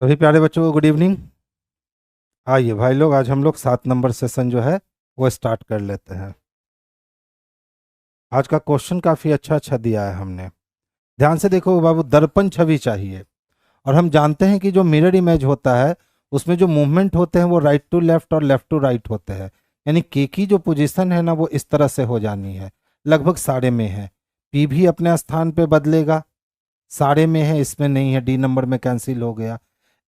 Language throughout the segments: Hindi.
सभी प्यारे बच्चों को गुड इवनिंग। आइए भाई लोग, आज हम लोग 7 नंबर सेशन जो है वो स्टार्ट कर लेते हैं। आज का क्वेश्चन काफ़ी अच्छा अच्छा दिया है हमने। ध्यान से देखो बाबू, दर्पण छवि चाहिए। और हम जानते हैं कि जो मिरर इमेज होता है उसमें जो मूवमेंट होते हैं वो राइट टू लेफ्ट और लेफ्ट टू राइट होते हैं। यानी के की जो पोजीशन है ना वो इस तरह से हो जानी है, लगभग सारे में है। पी भी अपने स्थान पे बदलेगा, सारे में है, इसमें नहीं है, डी नंबर में कैंसिल हो गया।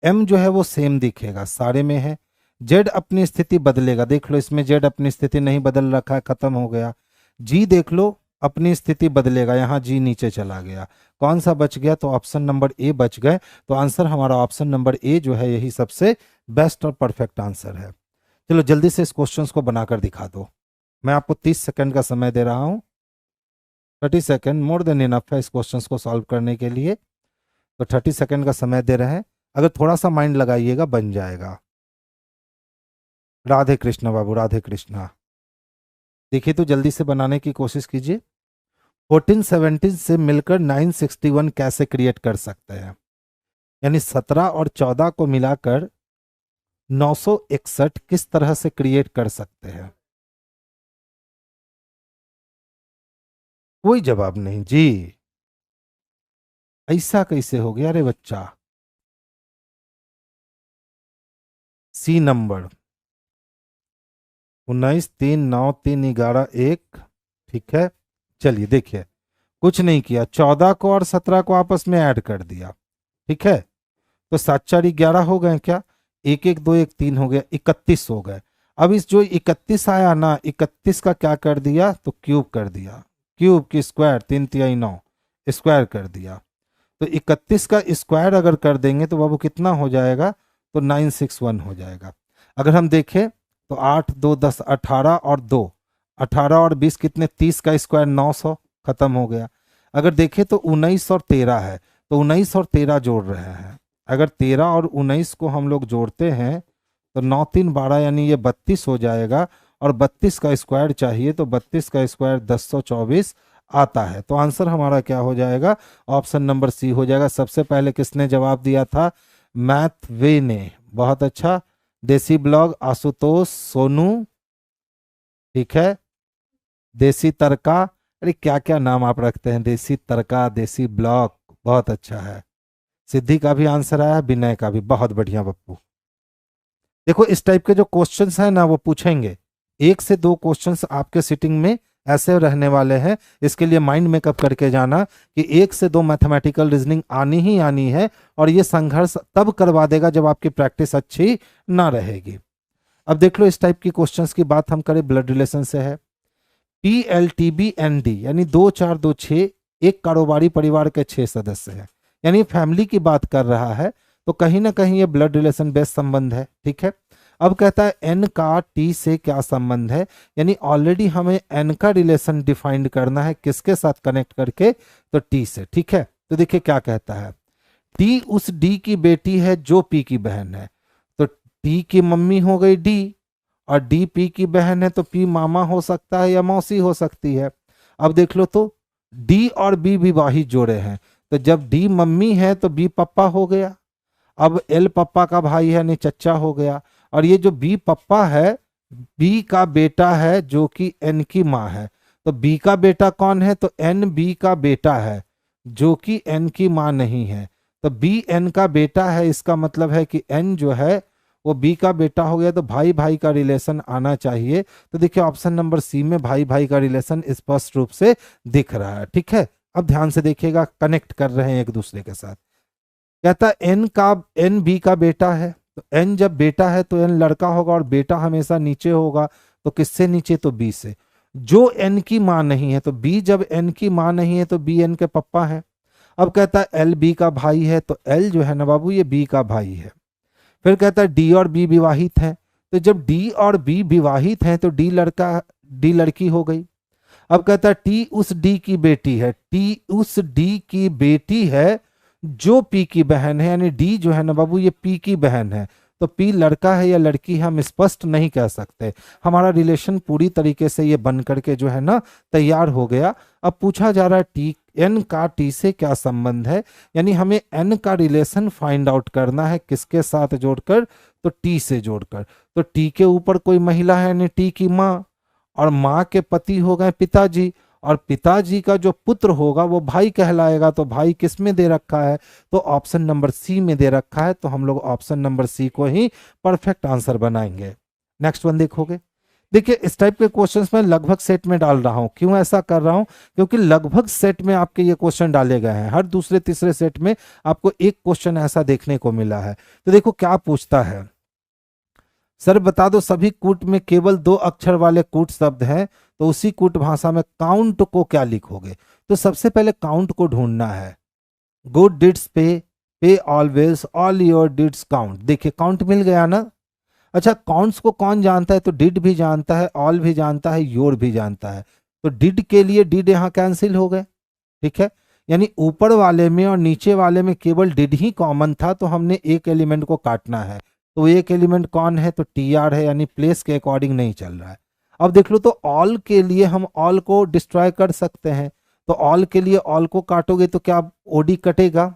एम जो है वो सेम दिखेगा, सारे में है। जेड अपनी स्थिति बदलेगा, देख लो इसमें जेड अपनी स्थिति नहीं बदल रखा है, खत्म हो गया। जी देख लो अपनी स्थिति बदलेगा, यहाँ जी नीचे चला गया। कौन सा बच गया? तो ऑप्शन नंबर ए बच गए। तो आंसर हमारा ऑप्शन नंबर ए जो है यही सबसे बेस्ट और परफेक्ट आंसर है। चलो जल्दी से इस क्वेश्चन को बनाकर दिखा दो। मैं आपको 30 सेकंड का समय दे रहा हूँ। 30 सेकंड मोर देन इनफ है इस क्वेश्चन को सॉल्व करने के लिए। तो 30 सेकंड का समय दे रहे हैं, अगर थोड़ा सा माइंड लगाइएगा बन जाएगा। राधे कृष्णा बाबू, राधे कृष्णा। देखिए तो जल्दी से बनाने की कोशिश कीजिए। 1417 से मिलकर 961 कैसे क्रिएट कर सकते हैं? यानी 17 और 14 को मिलाकर 961 किस तरह से क्रिएट कर सकते हैं? कोई जवाब नहीं जी। ऐसा कैसे हो गया रे बच्चा? See number 19 3 9 3 11 1। ठीक है, चलिए देखिए, कुछ नहीं किया, 14 को और 17 को आपस में ऐड कर दिया। ठीक है, तो 7 4 11 हो गए क्या? 1 1 2 1 3 हो गया, 31 हो गए। अब इस जो 31 आया ना, 31 का क्या कर दिया? तो क्यूब कर दिया। क्यूब की स्क्वायर, 3 तिहाई 9, स्क्वायर कर दिया। तो 31 का स्क्वायर अगर कर देंगे तो बाबू कितना हो जाएगा? तो 961 हो जाएगा। अगर हम देखें तो 8 2 10 18 और 2, 18 और 20 कितने? 30 का स्क्वायर 900, खत्म हो गया। अगर देखें तो 19 और 13 है, तो 19 और 13 जोड़ रहे हैं। अगर 13 और 19 को हम लोग जोड़ते हैं तो 9 3 12 यानी ये 32 हो जाएगा। और 32 का स्क्वायर चाहिए, तो 32 का स्क्वायर 1024 आता है। तो आंसर हमारा क्या हो जाएगा? ऑप्शन नंबर सी हो जाएगा। सबसे पहले किसने जवाब दिया था? मैथ वे ने। बहुत अच्छा। देसी ब्लॉग आशुतोष सोनू। ठीक है, देसी तड़का, अरे क्या क्या नाम आप रखते हैं, देसी तड़का, देसी ब्लॉग। बहुत अच्छा है। सिद्धि का भी आंसर आया, विनय का भी। बहुत बढ़िया पप्पू। देखो इस टाइप के जो क्वेश्चंस हैं ना वो पूछेंगे, 1 से 2 क्वेश्चंस आपके सिटिंग में ऐसे रहने वाले हैं। इसके लिए माइंड मेकअप करके जाना कि 1 से 2 मैथमेटिकल रीजनिंग आनी ही आनी है। और ये संघर्ष तब करवा देगा जब आपकी प्रैक्टिस अच्छी ना रहेगी। अब देख लो इस टाइप की क्वेश्चंस की बात हम करें, ब्लड रिलेशन से है। PLTBND यानी 2 4 2 6, एक कारोबारी परिवार के 6 सदस्य हैं, यानी फैमिली की बात कर रहा है। तो कहीं ना कहीं ये ब्लड रिलेशन बेस्ड संबंध है। ठीक है, अब कहता है एन का टी से क्या संबंध है? यानी ऑलरेडी हमें एन का रिलेशन डिफाइंड करना है, किसके साथ कनेक्ट करके? तो टी से। ठीक है, तो देखिए क्या कहता है। टी उस डी की बेटी है जो पी की बहन है। तो टी की मम्मी हो गई डी, और डी पी की बहन है, तो पी मामा हो सकता है या मौसी हो सकती है। अब देख लो तो डी और बी विवाहित जोड़े हैं, तो जब डी मम्मी है तो बी पप्पा हो गया। अब एल पप्पा का भाई है, नहीं चच्चा हो गया। और ये जो बी पप्पा है, बी का बेटा है जो कि एन की माँ है। तो बी का बेटा कौन है? तो एन बी का बेटा है जो कि एन की माँ नहीं है। तो बी एन का बेटा है, इसका मतलब है कि एन जो है वो बी का बेटा हो गया। तो भाई भाई का रिलेशन आना चाहिए। तो देखिए ऑप्शन नंबर सी में भाई भाई का रिलेशन स्पष्ट रूप से दिख रहा है। ठीक है, अब ध्यान से देखिएगा, कनेक्ट कर रहे हैं एक दूसरे के साथ। कहता है एन बी का बेटा है, तो एन जब बेटा है तो एन लड़का होगा, और बेटा हमेशा नीचे होगा। तो किससे नीचे? तो बी से। जो एन की माँ नहीं है, तो बी जब एन की माँ नहीं है तो बी एन के पप्पा है। अब कहता है एल बी का भाई है, तो एल जो है ना बाबू ये बी का भाई है। फिर कहता है डी और बी विवाहित हैं, तो जब डी और बी विवाहित हैं तो डी लड़की हो गई। अब कहता है टी उस डी की बेटी है, टी उस डी की बेटी है जो पी की बहन है, यानी डी जो है ना बाबू ये पी की बहन है। तो पी लड़का है या लड़की हम स्पष्ट नहीं कह सकते। हमारा रिलेशन पूरी तरीके से ये बन करके जो है ना तैयार हो गया। अब पूछा जा रहा है टी एन का टी से क्या संबंध है, यानी हमें एन का रिलेशन फाइंड आउट करना है, किसके साथ जोड़कर, तो टी से जोड़कर। तो टी के ऊपर कोई महिला है यानी टी की माँ, और माँ के पति हो गए पिताजी, और पिताजी का जो पुत्र होगा वो भाई कहलाएगा। तो भाई किस में दे रखा है, तो ऑप्शन नंबर सी में दे रखा है। तो हम लोग ऑप्शन नंबर सी को ही परफेक्ट आंसर बनाएंगे। नेक्स्ट वन देखोगे, देखिए इस टाइप के क्वेश्चंस में लगभग सेट में डाल रहा हूं। क्यों ऐसा कर रहा हूं, क्योंकि लगभग सेट में आपके ये क्वेश्चन डाले गए हैं। हर दूसरे तीसरे सेट में आपको एक क्वेश्चन ऐसा देखने को मिला है। तो देखो क्या पूछता है, सर बता दो सभी कूट में केवल 2 अक्षर वाले कूट शब्द हैं, तो उसी कूट भाषा में काउंट को क्या लिखोगे। तो सबसे पहले काउंट को ढूंढना है। गुड डिड्स पे ऑलवेज, ऑल योर डिड्स काउंट। देखिए काउंट मिल गया ना। अच्छा काउंट्स को कौन जानता है, तो डिड भी जानता है, ऑल भी जानता है, योर भी जानता है। तो डिड के लिए डिड यहाँ कैंसिल हो गए, ठीक है। यानी ऊपर वाले में और नीचे वाले में केवल डिड ही कॉमन था, तो हमने एक एलिमेंट को काटना है। तो एक एलिमेंट कौन है, तो टी आर है, यानी प्लेस के अकॉर्डिंग नहीं चल रहा है। अब देख लो, तो ऑल के लिए हम ऑल को डिस्ट्रॉय कर सकते हैं। तो ऑल के लिए ऑल को काटोगे तो क्या ओडी कटेगा।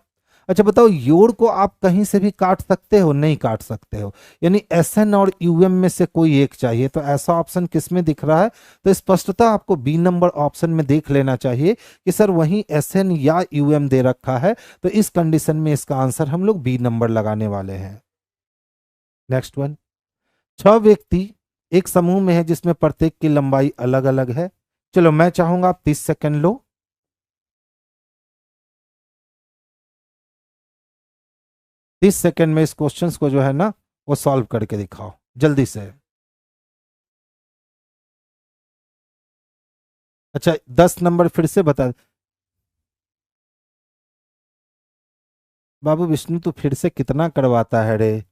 अच्छा बताओ, योर को आप कहीं से भी काट सकते हो, नहीं काट सकते हो, यानी एस एन और यूएम में से कोई एक चाहिए। तो ऐसा ऑप्शन किस में दिख रहा है, तो स्पष्टता आपको बी नंबर ऑप्शन में देख लेना चाहिए कि सर वहीं एस एन या यूएम दे रखा है। तो इस कंडीशन में इसका आंसर हम लोग बी नंबर लगाने वाले हैं। नेक्स्ट वन, 6 व्यक्ति एक समूह में है जिसमें प्रत्येक की लंबाई अलग अलग है। चलो मैं चाहूंगा आप 30 सेकंड लो। 30 सेकंड में इस क्वेश्चंस को जो है ना वो सॉल्व करके दिखाओ जल्दी से। अच्छा 10 नंबर फिर से बता। बाबू विष्णु तू फिर से कितना करवाता है रे।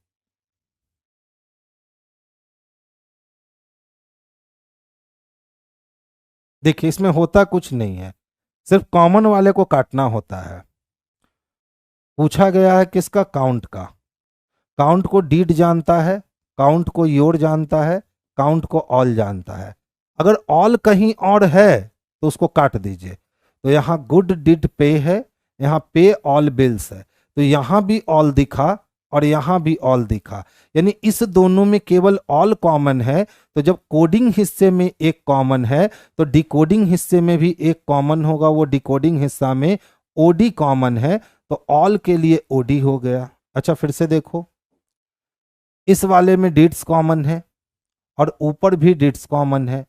देखिए इसमें होता कुछ नहीं है, सिर्फ कॉमन वाले को काटना होता है। पूछा गया है किसका, काउंट का। काउंट को डीड जानता है, काउंट को योर जानता है, काउंट को ऑल जानता है। अगर ऑल कहीं और है तो उसको काट दीजिए। तो यहाँ गुड डिड पे है, यहाँ पे ऑल बिल्स है, तो यहाँ भी ऑल दिखा और यहाँ भी ऑल दिखा, यानी इस दोनों में केवल ऑल कॉमन है। तो जब कोडिंग हिस्से में एक कॉमन है तो डिकोडिंग हिस्से में भी एक कॉमन होगा, वो डिकोडिंग हिस्सा में ओडी कॉमन है, तो ऑल के लिए ओडी हो गया। अच्छा फिर से देखो, इस वाले में डिड्स कॉमन है और ऊपर भी डिड्स कॉमन है,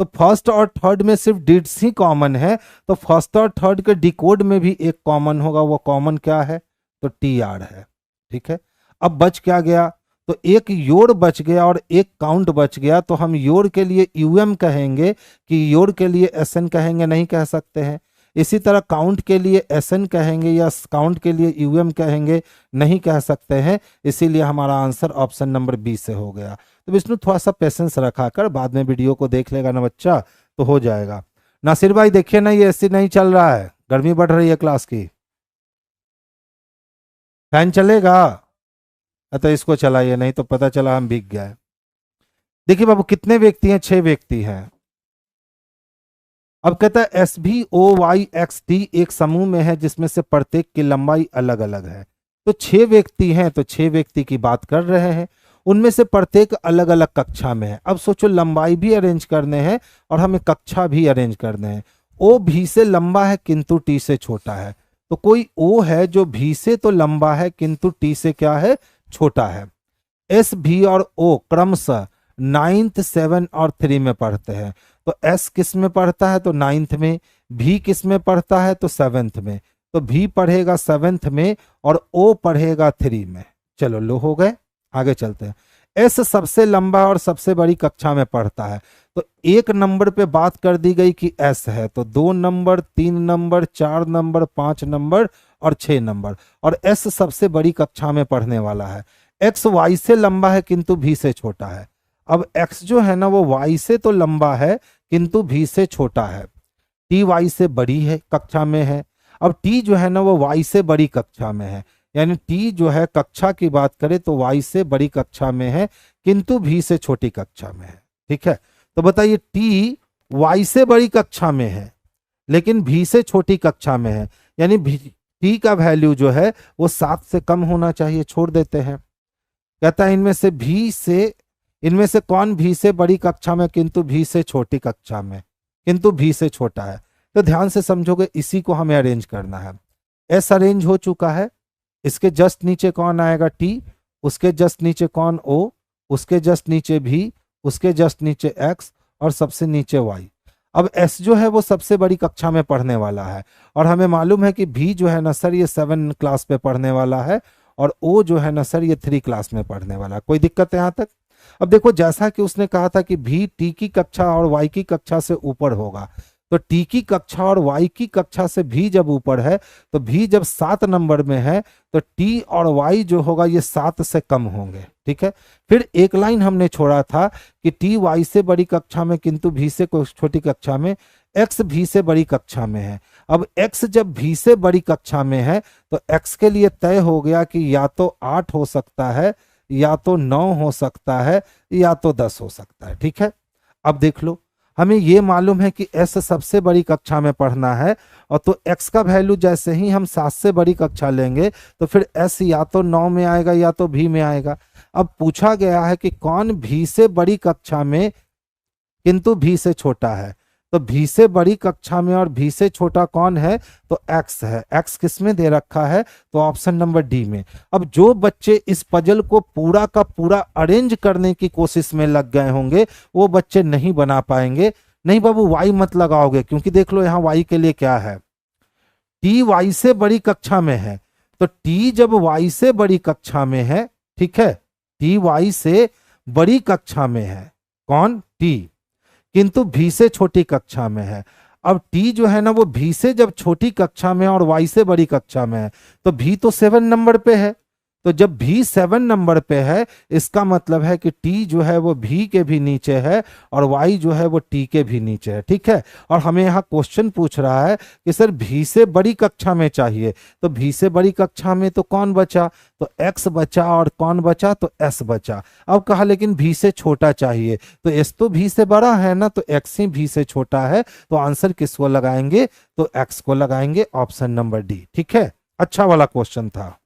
तो फर्स्ट और थर्ड में सिर्फ डिड्स ही कॉमन है। तो फर्स्ट और थर्ड के डिकोड में भी एक कॉमन होगा, वो कॉमन क्या है, तो टी आर है, ठीक है। अब बच क्या गया, तो एक योर बच गया और एक काउंट बच गया। तो हम योर के लिए यूएम कहेंगे कि योर के लिए एस एन कहेंगे, नहीं कह सकते हैं। इसी तरह काउंट के लिए एस एन कहेंगे या काउंट के लिए यूएम कहेंगे, नहीं कह सकते हैं। इसीलिए हमारा आंसर ऑप्शन नंबर बी से हो गया। तो विष्णु थोड़ा सा पेशेंस रखा कर, बाद में वीडियो को देख लेगा ना बच्चा तो हो जाएगा। नासिर भाई देखिए ना, ये ऐसे नहीं चल रहा है, गर्मी बढ़ रही है क्लास की। फैन चलेगा, तो इसको चलाइए, नहीं तो पता चला हम भीग गए। देखिए बाबू कितने व्यक्ति हैं, 6 व्यक्ति हैं। अब कहता है एस भी ओ वाई एक्स टी एक समूह में है जिसमें से प्रत्येक की लंबाई अलग अलग है। तो 6 व्यक्ति हैं, तो 6 व्यक्ति की बात कर रहे हैं, उनमें से प्रत्येक अलग अलग कक्षा में है। अब सोचो लंबाई भी अरेंज करने हैं और हमें कक्षा भी अरेंज करने हैं। ओ भी से लंबा है किंतु टी से छोटा है, तो कोई ओ है जो भी से तो लंबा है किंतु टी से क्या है, छोटा है। एस भी और ओ क्रमशः 9th 7 और 3 में पढ़ते हैं। तो एस किस में पढ़ता है, तो 9th में। भी किस में पढ़ता है, तो 7th में। तो भी पढ़ेगा 7th में और ओ पढ़ेगा 3 में। चलो लो हो गए, आगे चलते हैं। एस सबसे लंबा और सबसे बड़ी कक्षा में पढ़ता है। तो 1 नंबर पे बात कर दी गई कि एस है, तो 2 नंबर, 3 नंबर, 4 नंबर, 5 नंबर और 6 नंबर, और एस सबसे बड़ी कक्षा में पढ़ने वाला है। एक्स वाई से लंबा है किंतु भी से छोटा है। अब एक्स जो है ना वो वाई से तो लंबा है किंतु भी से छोटा है। टी वाई से बड़ी है कक्षा में है। अब टी जो है ना वो वाई से बड़ी कक्षा में है, यानी टी जो है कक्षा की बात करें तो वाई से बड़ी कक्षा में है किंतु भी से छोटी कक्षा में है, ठीक है। तो बताइए टी वाई से बड़ी कक्षा में है लेकिन भी से छोटी कक्षा में है, यानी टी का वैल्यू जो है वो 7 से कम होना चाहिए, छोड़ देते हैं। कहता है इनमें से कौन भी से बड़ी कक्षा में किंतु भी से छोटी कक्षा में, किंतु भी से छोटा है। तो ध्यान से समझोगे, इसी को हमें अरेंज करना है। एस अरेंज हो चुका है, इसके जस्ट नीचे कौन आएगा टी, उसके जस्ट नीचे कौन ओ, उसके जस्ट नीचे भी, उसके जस्ट नीचे एक्स और सबसे नीचे वाई। अब एस जो है वो सबसे बड़ी कक्षा में पढ़ने वाला है और हमें मालूम है कि भी जो है ना सर ये 7 क्लास पे पढ़ने वाला है और ओ जो है ना सर ये 3 क्लास में पढ़ने वाला है। कोई दिक्कत है यहाँ तक? अब देखो, जैसा कि उसने कहा था कि भी टी की कक्षा और वाई की कक्षा से ऊपर होगा, तो टी की कक्षा और वाई की कक्षा से भी जब ऊपर है तो भी जब 7 नंबर में है तो टी और वाई जो होगा ये 7 से कम होंगे। ठीक है, फिर एक लाइन हमने छोड़ा था कि टी वाई से बड़ी कक्षा में किंतु भी से छोटी कक्षा में, एक्स भी से बड़ी कक्षा में है। अब एक्स जब भी से बड़ी कक्षा में है तो एक्स के लिए तय हो गया कि या तो 8 हो सकता है, या तो 9 हो सकता है, या तो 10 हो सकता है। ठीक है, अब देख लो, हमें ये मालूम है कि एस सबसे बड़ी कक्षा में पढ़ना है और तो एक्स का वैल्यू जैसे ही हम 7 से बड़ी कक्षा लेंगे तो फिर एस या तो 9 में आएगा या तो भी में आएगा। अब पूछा गया है कि कौन भी से बड़ी कक्षा में किंतु भी से छोटा है, तो भी से बड़ी कक्षा में और भी से छोटा कौन है, तो एक्स है। एक्स किस में दे रखा है, तो ऑप्शन नंबर डी में। अब जो बच्चे इस पजल को पूरा का पूरा अरेंज करने की कोशिश में लग गए होंगे वो बच्चे नहीं बना पाएंगे। नहीं बाबू, वाई मत लगाओगे, क्योंकि देख लो यहाँ वाई के लिए क्या है, टी वाई से बड़ी कक्षा में है। तो टी जब वाई से बड़ी कक्षा में है, ठीक है, टी वाई से बड़ी कक्षा में है, कौन, टी, किंतु भी से छोटी कक्षा में है। अब टी जो है ना वो भी से जब छोटी कक्षा में और वाई से बड़ी कक्षा में है तो भी तो 7 नंबर पे है, तो जब भी 7 नंबर पे है इसका मतलब है कि टी जो है वो भी के भी नीचे है और वाई जो है वो टी के भी नीचे है। ठीक है, और हमें यहाँ क्वेश्चन पूछ रहा है कि सर भी से बड़ी कक्षा में चाहिए, तो भी से बड़ी कक्षा में तो कौन बचा, तो एक्स बचा, और कौन बचा, तो एस बचा। अब कहा लेकिन भी से छोटा चाहिए, तो एस तो भी से बड़ा है ना, तो एक्स ही भी से छोटा है, तो आंसर किसको लगाएंगे, तो एक्स को लगाएंगे, ऑप्शन नंबर डी। ठीक है, अच्छा वाला क्वेश्चन था।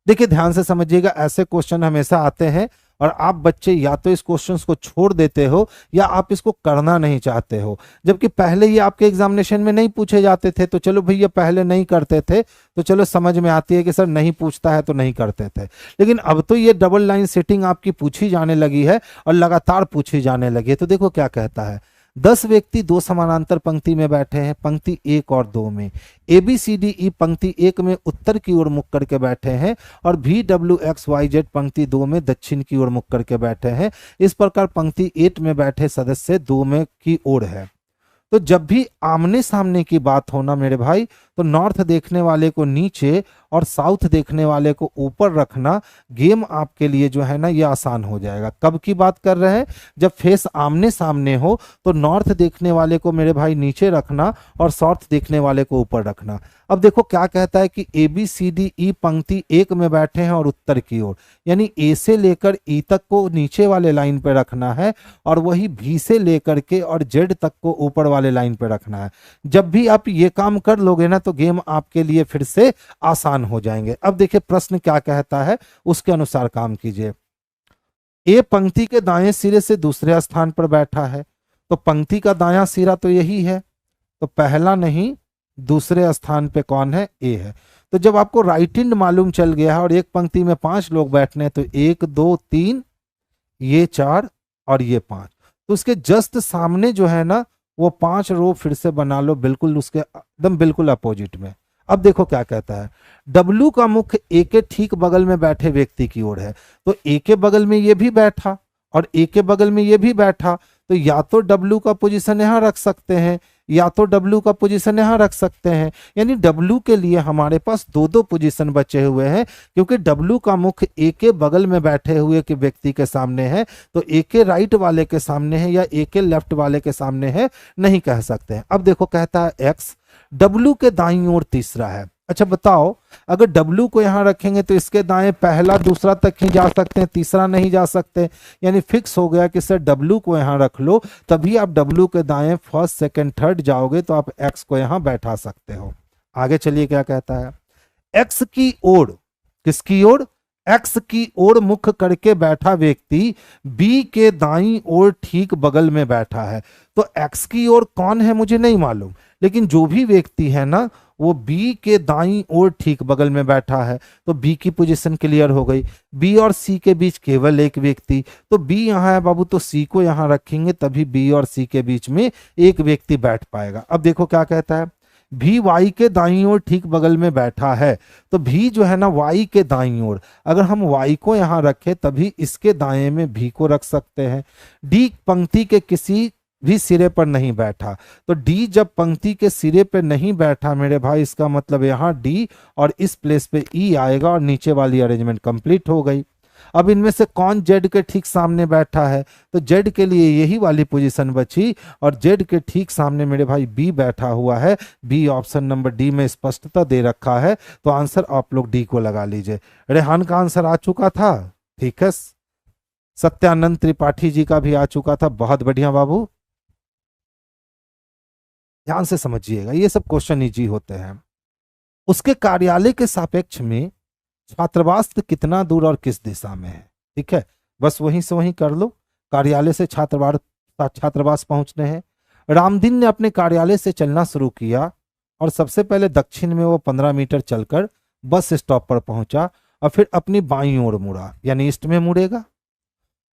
देखिए ध्यान से समझिएगा, ऐसे क्वेश्चन हमेशा आते हैं और आप बच्चे या तो इस क्वेश्चन को छोड़ देते हो या आप इसको करना नहीं चाहते हो। जबकि पहले ये आपके एग्जामिनेशन में नहीं पूछे जाते थे, तो चलो भैया पहले नहीं करते थे तो चलो समझ में आती है कि सर नहीं पूछता है तो नहीं करते थे, लेकिन अब तो ये डबल लाइन सेटिंग आपकी पूछी जाने लगी है और लगातार पूछी जाने लगी है। तो देखो क्या कहता है, 10 व्यक्ति 2 समानांतर पंक्ति में बैठे हैं, पंक्ति 1 और 2 में। ABCDE पंक्ति 1 में उत्तर की ओर मुख करके बैठे हैं और VWXYZ पंक्ति 2 में दक्षिण की ओर मुख करके बैठे हैं। इस प्रकार पंक्ति 8 में बैठे सदस्य 2 में की ओर है। तो जब भी आमने सामने की बात होना मेरे भाई, तो नॉर्थ देखने वाले को नीचे और साउथ देखने वाले को ऊपर रखना, गेम आपके लिए जो है ना ये आसान हो जाएगा। कब की बात कर रहे हैं, जब फेस आमने सामने हो तो नॉर्थ देखने वाले को मेरे भाई नीचे रखना और साउथ देखने वाले को ऊपर रखना। अब देखो क्या कहता है कि ABCDE पंक्ति 1 में बैठे हैं और उत्तर की ओर, यानी ए से लेकर ई तक को नीचे वाले लाइन पे रखना है और वही भी से लेकर के और जेड तक को ऊपर वाले लाइन पे रखना है। जब भी आप ये काम कर लोगे ना तो गेम आपके लिए फिर से आसान हो जाएंगे। अब देखिए प्रश्न क्या कहता है, उसके अनुसार काम कीजिए। ए पंक्ति के दाएं सिरे से दूसरे स्थान पर बैठा है, तो पंक्ति का दायां सिरा तो यही है, तो पहला नहीं दूसरे स्थान पे कौन है, ए है। तो जब आपको राइट हैंड मालूम चल गया है और एक पंक्ति में 5 लोग बैठने, तो 1 2 3 ये 4 और ये 5, तो उसके जस्ट सामने जो है ना वो 5 रो फिर से बना लो, बिल्कुल उसके एकदम बिल्कुल अपोजिट में। अब देखो क्या कहता है, डब्लू का मुख ए के ठीक बगल में बैठे व्यक्ति की ओर है, तो ए के बगल में ये भी बैठा और ए के बगल में ये भी बैठा, तो या तो डब्लू का पोजीशन यहां रख सकते हैं या तो डब्लू का पोजीशन यहां रख सकते हैं। यानी डब्लू के लिए हमारे पास 2-2 पोजीशन बचे हुए हैं, क्योंकि डब्लू का मुख ए के बगल में बैठे हुए के व्यक्ति के सामने है, तो ए के राइट वाले के सामने है या ए के लेफ्ट वाले के सामने है, नहीं कह सकते हैं। अब देखो कहता है एक्स डब्लू के दाईं ओर तीसरा है, अच्छा बताओ, अगर W को यहाँ रखेंगे तो इसके दाएं पहला दूसरा तक ही जा सकते हैं, तीसरा नहीं जा सकते। यानी फिक्स हो गया कि सर W को यहाँ रख लो, तभी आप W के दाएं फर्स्ट सेकंड थर्ड जाओगे तो आप X को यहाँ बैठा सकते हो। आगे चलिए क्या कहता है, X की ओर, किसकी ओर, X की ओर मुख करके बैठा व्यक्ति B के दाईं ओर ठीक बगल में बैठा है। तो X की ओर कौन है मुझे नहीं मालूम, लेकिन जो भी व्यक्ति है ना वो B के दाईं ओर ठीक बगल में बैठा है, तो B की पोजीशन क्लियर हो गई। B और C के बीच केवल एक व्यक्ति, तो B यहाँ है बाबू, तो C को यहाँ रखेंगे तभी B और C के बीच में एक व्यक्ति बैठ पाएगा। अब देखो क्या कहता है, भी वाई के दाईं ओर ठीक बगल में बैठा है, तो भी जो है ना वाई के दाईं ओर, अगर हम वाई को यहां रखें तभी इसके दाएं में भी को रख सकते हैं। डी पंक्ति के किसी भी सिरे पर नहीं बैठा, तो डी जब पंक्ति के सिरे पर नहीं बैठा मेरे भाई, इसका मतलब यहां डी और इस प्लेस पे ई आएगा और नीचे वाली अरेंजमेंट कंप्लीट हो गई। अब इनमें से कौन जेड के ठीक सामने बैठा है, तो जेड के लिए यही वाली पोजीशन बची और जेड के ठीक सामने मेरे भाई बी बैठा हुआ है। बी ऑप्शन नंबर डी में स्पष्टता दे रखा है, तो आंसर आप लोग डी को लगा लीजिए। रेहान का आंसर आ चुका था, ठीक है। सत्यानंद त्रिपाठी जी का भी आ चुका था, बहुत बढ़िया बाबू। ध्यान से समझिएगा, ये सब क्वेश्चन इजी होते हैं। उसके कार्यालय के सापेक्ष में छात्रावास कितना दूर और किस दिशा में है, ठीक है, बस वहीं से वहीं कर लो। कार्यालय से छात्रावास पहुंचने हैं। रामदीन ने अपने कार्यालय से चलना शुरू किया और सबसे पहले दक्षिण में वो 15 मीटर चलकर बस स्टॉप पर पहुंचा और फिर अपनी बाईं ओर मुड़ा, यानी ईस्ट में मुड़ेगा।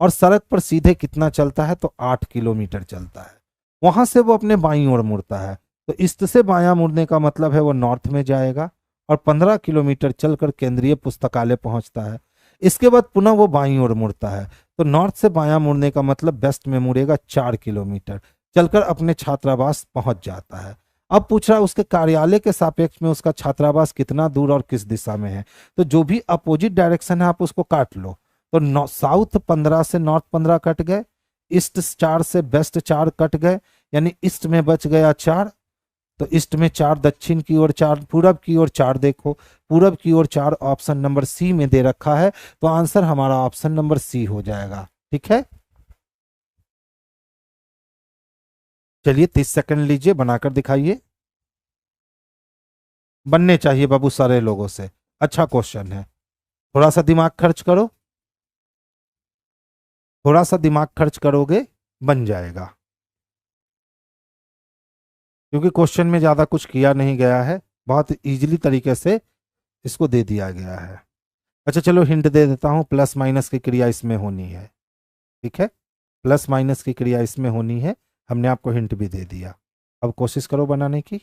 और सड़क पर सीधे कितना चलता है, तो 8 किलोमीटर चलता है। वहां से वो अपने बाईं ओर मुड़ता है, तो ईस्ट से बायां मुड़ने का मतलब है वो नॉर्थ में जाएगा और 15 किलोमीटर चलकर केंद्रीय पुस्तकालय पहुंचता है। इसके बाद पुनः वो बाईं ओर मुड़ता है, तो नॉर्थ से बायां मुड़ने का मतलब वेस्ट में मुड़ेगा, 4 किलोमीटर चलकर अपने छात्रावास पहुंच जाता है। अब पूछ रहा है उसके कार्यालय के सापेक्ष में उसका छात्रावास कितना दूर और किस दिशा में है, तो जो भी अपोजिट डायरेक्शन है आप उसको काट लो। तो साउथ 15 से नॉर्थ 15 कट गए, ईस्ट 4 से वेस्ट 4 कट गए, यानी ईस्ट में बच गया 4, तो ईस्ट में 4, दक्षिण की ओर 4, पूरब की ओर 4, देखो पूरब की ओर 4 ऑप्शन नंबर सी में दे रखा है, तो आंसर हमारा ऑप्शन नंबर सी हो जाएगा, ठीक है। चलिए 30 सेकंड लीजिए, बनाकर दिखाइए। बनने चाहिए बाबू सारे लोगों से, अच्छा क्वेश्चन है। थोड़ा सा दिमाग खर्च करो, थोड़ा सा दिमाग खर्च करोगे बन जाएगा, क्योंकि क्वेश्चन में ज्यादा कुछ किया नहीं गया है, बहुत इजीली तरीके से इसको दे दिया गया है। अच्छा चलो हिंट दे देता हूं, प्लस माइनस की क्रिया इसमें होनी है, ठीक है, प्लस माइनस की क्रिया इसमें होनी है, हमने आपको हिंट भी दे दिया। अब कोशिश करो बनाने की।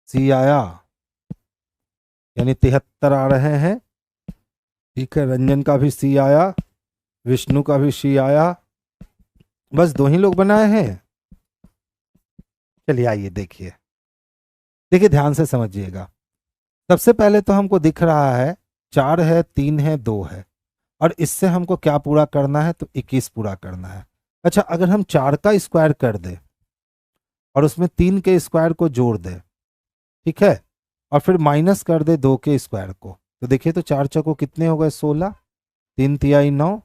सी आया, यानी 73 आ रहे हैं, ठीक है। रंजन का भी सी आया, विष्णु का भी सी आया, बस 2 ही लोग बनाए हैं। चलिए आइए देखिए, देखिए ध्यान से समझिएगा। सबसे पहले तो हमको दिख रहा है 4 है, 3 है, 2 है, और इससे हमको क्या पूरा करना है, तो 21 पूरा करना है। अच्छा अगर हम 4 का स्क्वायर कर दे और उसमें 3 के स्क्वायर को जोड़ दे, ठीक है, और फिर माइनस कर दे 2 के स्क्वायर को, तो देखिए तो 4 चौको कितने हो गए, 16, 3 तिहाई 9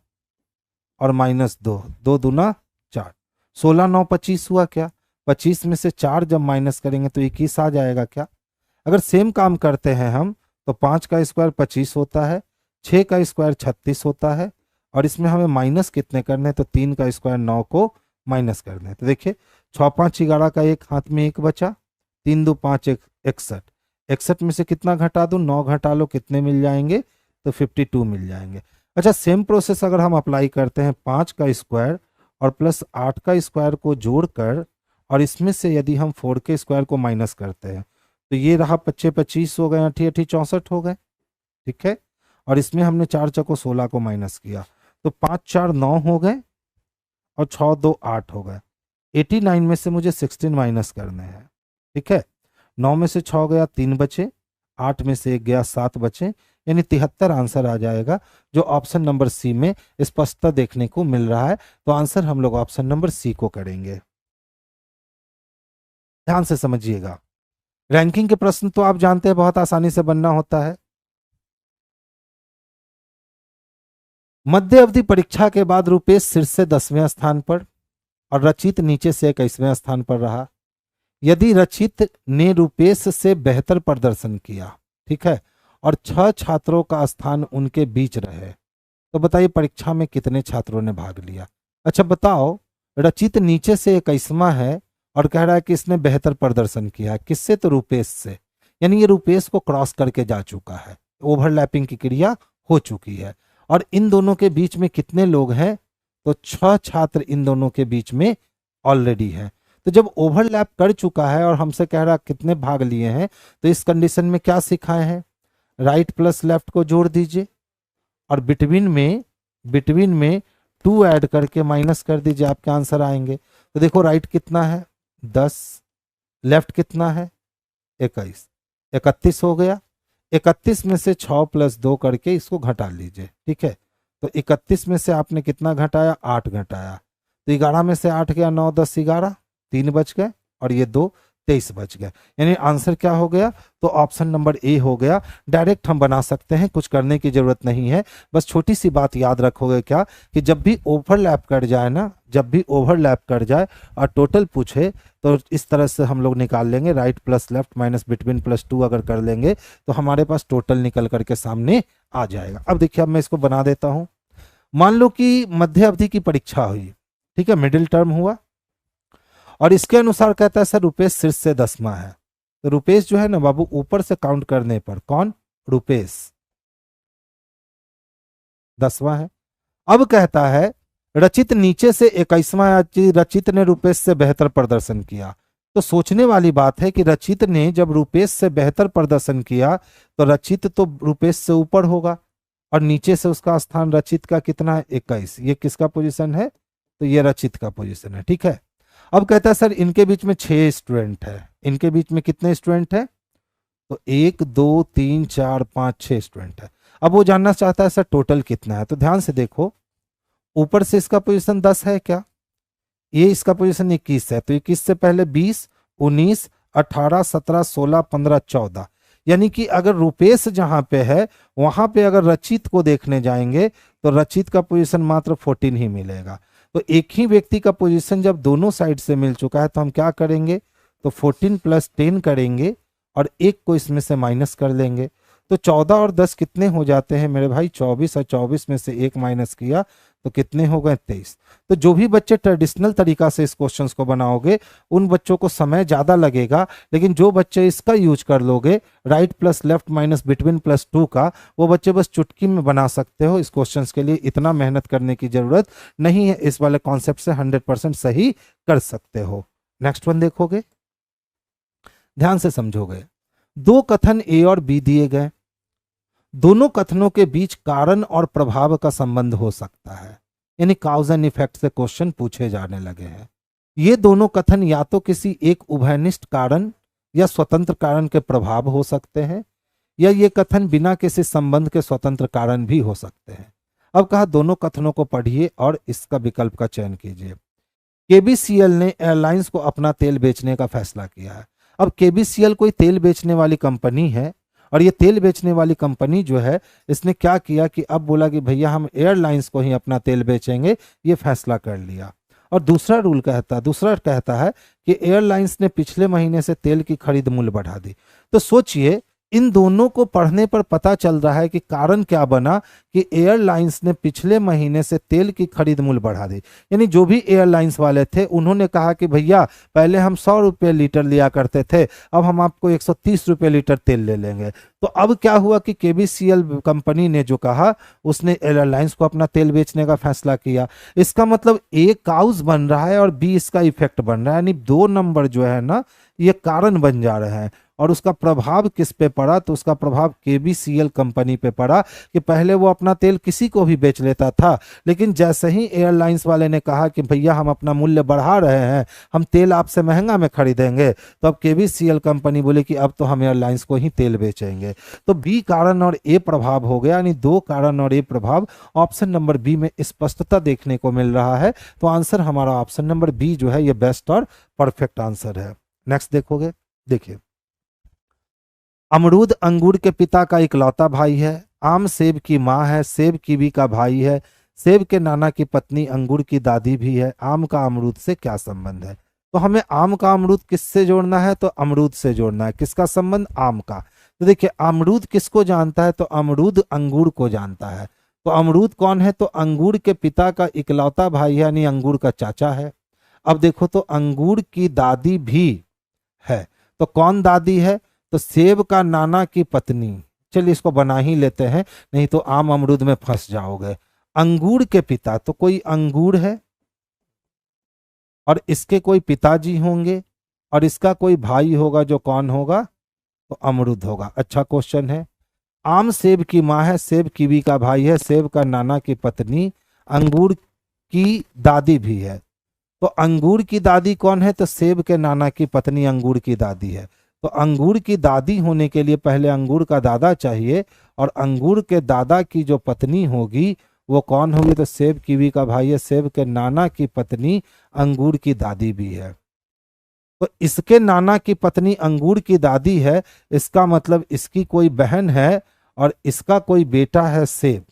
और माइनस 2, 2 दूना 4, 16 9 25 हुआ क्या, 25 में से 4 जब माइनस करेंगे तो 21 आ जाएगा क्या। अगर सेम काम करते हैं हम, तो 5 का स्क्वायर 25 होता है, 6 का स्क्वायर 36 होता है, और इसमें हमें माइनस कितने करने हैं, तो 3 का स्क्वायर 9 को माइनस करने हैं। तो देखिए 6 5 11 का एक हाथ में एक बचा, 3 2 5 61, 61 में से कितना घटा दूं, 9 घटा लो, कितने मिल जाएंगे, तो 52 मिल जाएंगे। अच्छा सेम प्रोसेस अगर हम अप्लाई करते हैं, 5 का स्क्वायर और प्लस 8 का स्क्वायर को जोड़कर, और इसमें से यदि हम 4 के स्क्वायर को माइनस करते हैं, तो ये रहा 25 25 हो गए, 8 8 64 हो गए, ठीक है। और इसमें हमने 4 चौको 16 को माइनस किया, तो 5 4 9 हो गए और 6 2 8 हो गए। 89 में से मुझे 16 माइनस करने हैं, ठीक है। 9 में से 6 गया, 3 बचे, 8 में से 1 गया, 7 बचे, यानी 73 आंसर आ जाएगा, जो ऑप्शन नंबर सी में स्पष्टता देखने को मिल रहा है। तो आंसर हम लोग ऑप्शन नंबर सी को करेंगे। ध्यान से समझिएगा, रैंकिंग के प्रश्न तो आप जानते हैं बहुत आसानी से बनना होता है। मध्य अवधि परीक्षा के बाद रुपेश शीर्ष से 10वें स्थान पर और रचित नीचे से 21वें स्थान पर रहा। यदि रचित ने रुपेश से बेहतर प्रदर्शन किया, ठीक है, और 6 छात्रों का स्थान उनके बीच रहे, तो बताइए परीक्षा में कितने छात्रों ने भाग लिया। अच्छा बताओ, रचित नीचे से 21वां है और कह रहा है कि इसने बेहतर प्रदर्शन किया, किससे? तो रुपेश से, यानी ये रुपेश को क्रॉस करके जा चुका है, ओवरलैपिंग की क्रिया हो चुकी है। और इन दोनों के बीच में कितने लोग हैं? तो 6 छात्र इन दोनों के बीच में ऑलरेडी हैं। तो जब ओवरलैप कर चुका है और हमसे कह रहा कितने भाग लिए हैं, तो इस कंडीशन में क्या सिखाए हैं? राइट प्लस लेफ्ट को जोड़ दीजिए और बिटवीन में 2 ऐड करके माइनस कर दीजिए, आपके आंसर आएंगे। तो देखो राइट कितना है? 10, लेफ्ट कितना है? 21, 31 हो गया। 31 में से 6 + 2 करके इसको घटा लीजिए, ठीक है। तो 31 में से आपने कितना घटाया? 8 घटाया। तो 11 में से 8 गया, 9, 10, 11, 3 बच गए और ये 2, 23 बच गए। यानी आंसर क्या हो गया? तो ऑप्शन नंबर ए हो गया। डायरेक्ट हम बना सकते हैं, कुछ करने की जरूरत नहीं है। बस छोटी सी बात याद रखोगे क्या, कि जब भी ओवरलैप कर जाए ना, जब भी ओवरलैप कर जाए और टोटल पूछे, तो इस तरह से हम लोग निकाल लेंगे, right plus left minus between plus 2 अगर कर लेंगे तो हमारे पास टोटल निकल करके सामने आ जाएगा। अब देखिए, अब मैं इसको बना देता हूं। मान लो कि मध्य अवधि की परीक्षा हुई, ठीक है, मिडिल टर्म हुआ, और इसके अनुसार कहता है सर रुपेश शीर्ष से 10वां है। तो रुपेश जो है ना बाबू, ऊपर से काउंट करने पर कौन? रुपेश 10वां है। अब कहता है रचित नीचे से 21वां है, रचित ने रुपेश से बेहतर प्रदर्शन किया। तो सोचने वाली बात है कि रचित ने जब रुपेश से बेहतर प्रदर्शन किया तो रचित तो रुपेश से ऊपर होगा, और नीचे से उसका स्थान रचित का कितना है? 21। ये किसका पोजीशन है? तो ये रचित का पोजीशन है, ठीक है। अब कहता है सर इनके बीच में 6 स्टूडेंट है, इनके बीच में कितने स्टूडेंट है? तो 1 2 3 4 5 6 स्टूडेंट है। अब वो जानना चाहता है सर टोटल कितना है। तो ध्यान से देखो, ऊपर से इसका पोजीशन 10 है क्या? ये इसका पोजीशन 21 है, तो 21 से पहले 20, 19, 18, 17, 16, 15, 14, यानी कि अगर रुपेश जहां पे है वहां पे अगर रचित को देखने जाएंगे तो रचित का पोजीशन मात्र 14 ही मिलेगा। तो एक ही व्यक्ति का पोजीशन जब दोनों साइड से मिल चुका है तो हम क्या करेंगे? तो 14 + 10 करेंगे और 1 को इसमें से माइनस कर लेंगे। तो 14 और 10 कितने हो जाते हैं मेरे भाई? 24, और 24 में से 1 माइनस किया तो कितने हो गए? 23। तो जो भी बच्चे ट्रेडिशनल तरीका से इस क्वेश्चन को बनाओगे उन बच्चों को समय ज़्यादा लगेगा, लेकिन जो बच्चे इसका यूज कर लोगे right plus left minus between plus 2 का, वो बच्चे बस चुटकी में बना सकते हो। इस क्वेश्चन के लिए इतना मेहनत करने की जरूरत नहीं है, इस वाले कॉन्सेप्ट से 100% सही कर सकते हो। नेक्स्ट वन देखोगे, ध्यान से समझोगे। 2 कथन ए और बी दिए गए, दोनों कथनों के बीच कारण और प्रभाव का संबंध हो सकता है, यानी काउज एंड इफेक्ट से क्वेश्चन पूछे जाने लगे हैं। ये दोनों कथन या तो किसी एक उभयनिष्ठ कारण या स्वतंत्र कारण के प्रभाव हो सकते हैं, या ये कथन बिना किसी संबंध के स्वतंत्र कारण भी हो सकते हैं। अब कहा दोनों कथनों को पढ़िए और इसका विकल्प का चयन कीजिए। केबीसीएल ने एयरलाइंस को अपना तेल बेचने का फैसला किया है। अब केबीसीएल कोई तेल बेचने वाली कंपनी है, और ये तेल बेचने वाली कंपनी जो है इसने क्या किया कि अब बोला कि भैया हम एयरलाइंस को ही अपना तेल बेचेंगे, ये फैसला कर लिया। और दूसरा कहता है कि एयरलाइंस ने पिछले महीने से तेल की खरीद मूल्य बढ़ा दी। तो सोचिए, इन दोनों को पढ़ने पर पता चल रहा है कि कारण क्या बना कि एयरलाइंस ने पिछले महीने से तेल की खरीद मूल्य बढ़ा दी। यानी जो भी एयरलाइंस वाले थे उन्होंने कहा कि भैया पहले हम 100 रुपये लीटर लिया करते थे, अब हम आपको 130 रुपये लीटर तेल ले लेंगे। तो अब क्या हुआ कि केबीसीएल कंपनी ने जो कहा उसने एयरलाइंस को अपना तेल बेचने का फैसला किया। इसका मतलब ए काउज बन रहा है और बी इसका इफेक्ट बन रहा है, यानी 2 नंबर जो है ना ये कारण बन जा रहे हैं। और उसका प्रभाव किस पे पड़ा, तो उसका प्रभाव केबीसीएल कंपनी पे पड़ा कि पहले वो अपना तेल किसी को भी बेच लेता था, लेकिन जैसे ही एयरलाइंस वाले ने कहा कि भैया हम अपना मूल्य बढ़ा रहे हैं, हम तेल आपसे महंगा में खरीदेंगे, तो अब केबीसीएल कंपनी बोले कि अब तो हम एयरलाइंस को ही तेल बेचेंगे। तो बी कारण और ए प्रभाव हो गया, यानी दो कारण और ए प्रभाव ऑप्शन नंबर बी में स्पष्टता देखने को मिल रहा है। तो आंसर हमारा ऑप्शन नंबर बी जो है ये बेस्ट और परफेक्ट आंसर है। नेक्स्ट देखोगे, देखिए अमरूद अंगूर के पिता का इकलौता भाई है, आम सेब की माँ है, सेब कीवी का भाई है, सेब के नाना की पत्नी अंगूर की दादी भी है, आम का अमरूद से क्या संबंध है। तो हमें आम का अमरूद किससे जोड़ना है, तो अमरूद से जोड़ना है। किसका संबंध, आम का। तो देखिए अमरूद किसको जानता है, तो अमरूद अंगूर को जानता है। तो अमरूद कौन है, तो अंगूर के पिता का इकलौता भाई यानी अंगूर का चाचा है। अब देखो तो अंगूर की दादी भी है, तो कौन दादी है, तो सेब का नाना की पत्नी। चलिए इसको बना ही लेते हैं, नहीं तो आम अमरूद में फंस जाओगे। अंगूर के पिता, तो कोई अंगूर है और इसके कोई पिताजी होंगे और इसका कोई भाई होगा, जो कौन होगा, तो अमरूद होगा। अच्छा क्वेश्चन है। आम सेब की माँ है, सेब कीवी का भाई है, सेब का नाना की पत्नी अंगूर की दादी भी है। तो अंगूर की दादी कौन है, तो सेब के नाना की पत्नी अंगूर की दादी है। तो अंगूर की दादी होने के लिए पहले अंगूर का दादा चाहिए, और अंगूर के दादा की जो पत्नी होगी वो कौन होगी, तो सेब कीवी का भाई है, सेब के नाना की पत्नी अंगूर की दादी भी है। तो इसके नाना की पत्नी अंगूर की दादी है, इसका मतलब इसकी कोई बहन है और इसका कोई बेटा है सेब,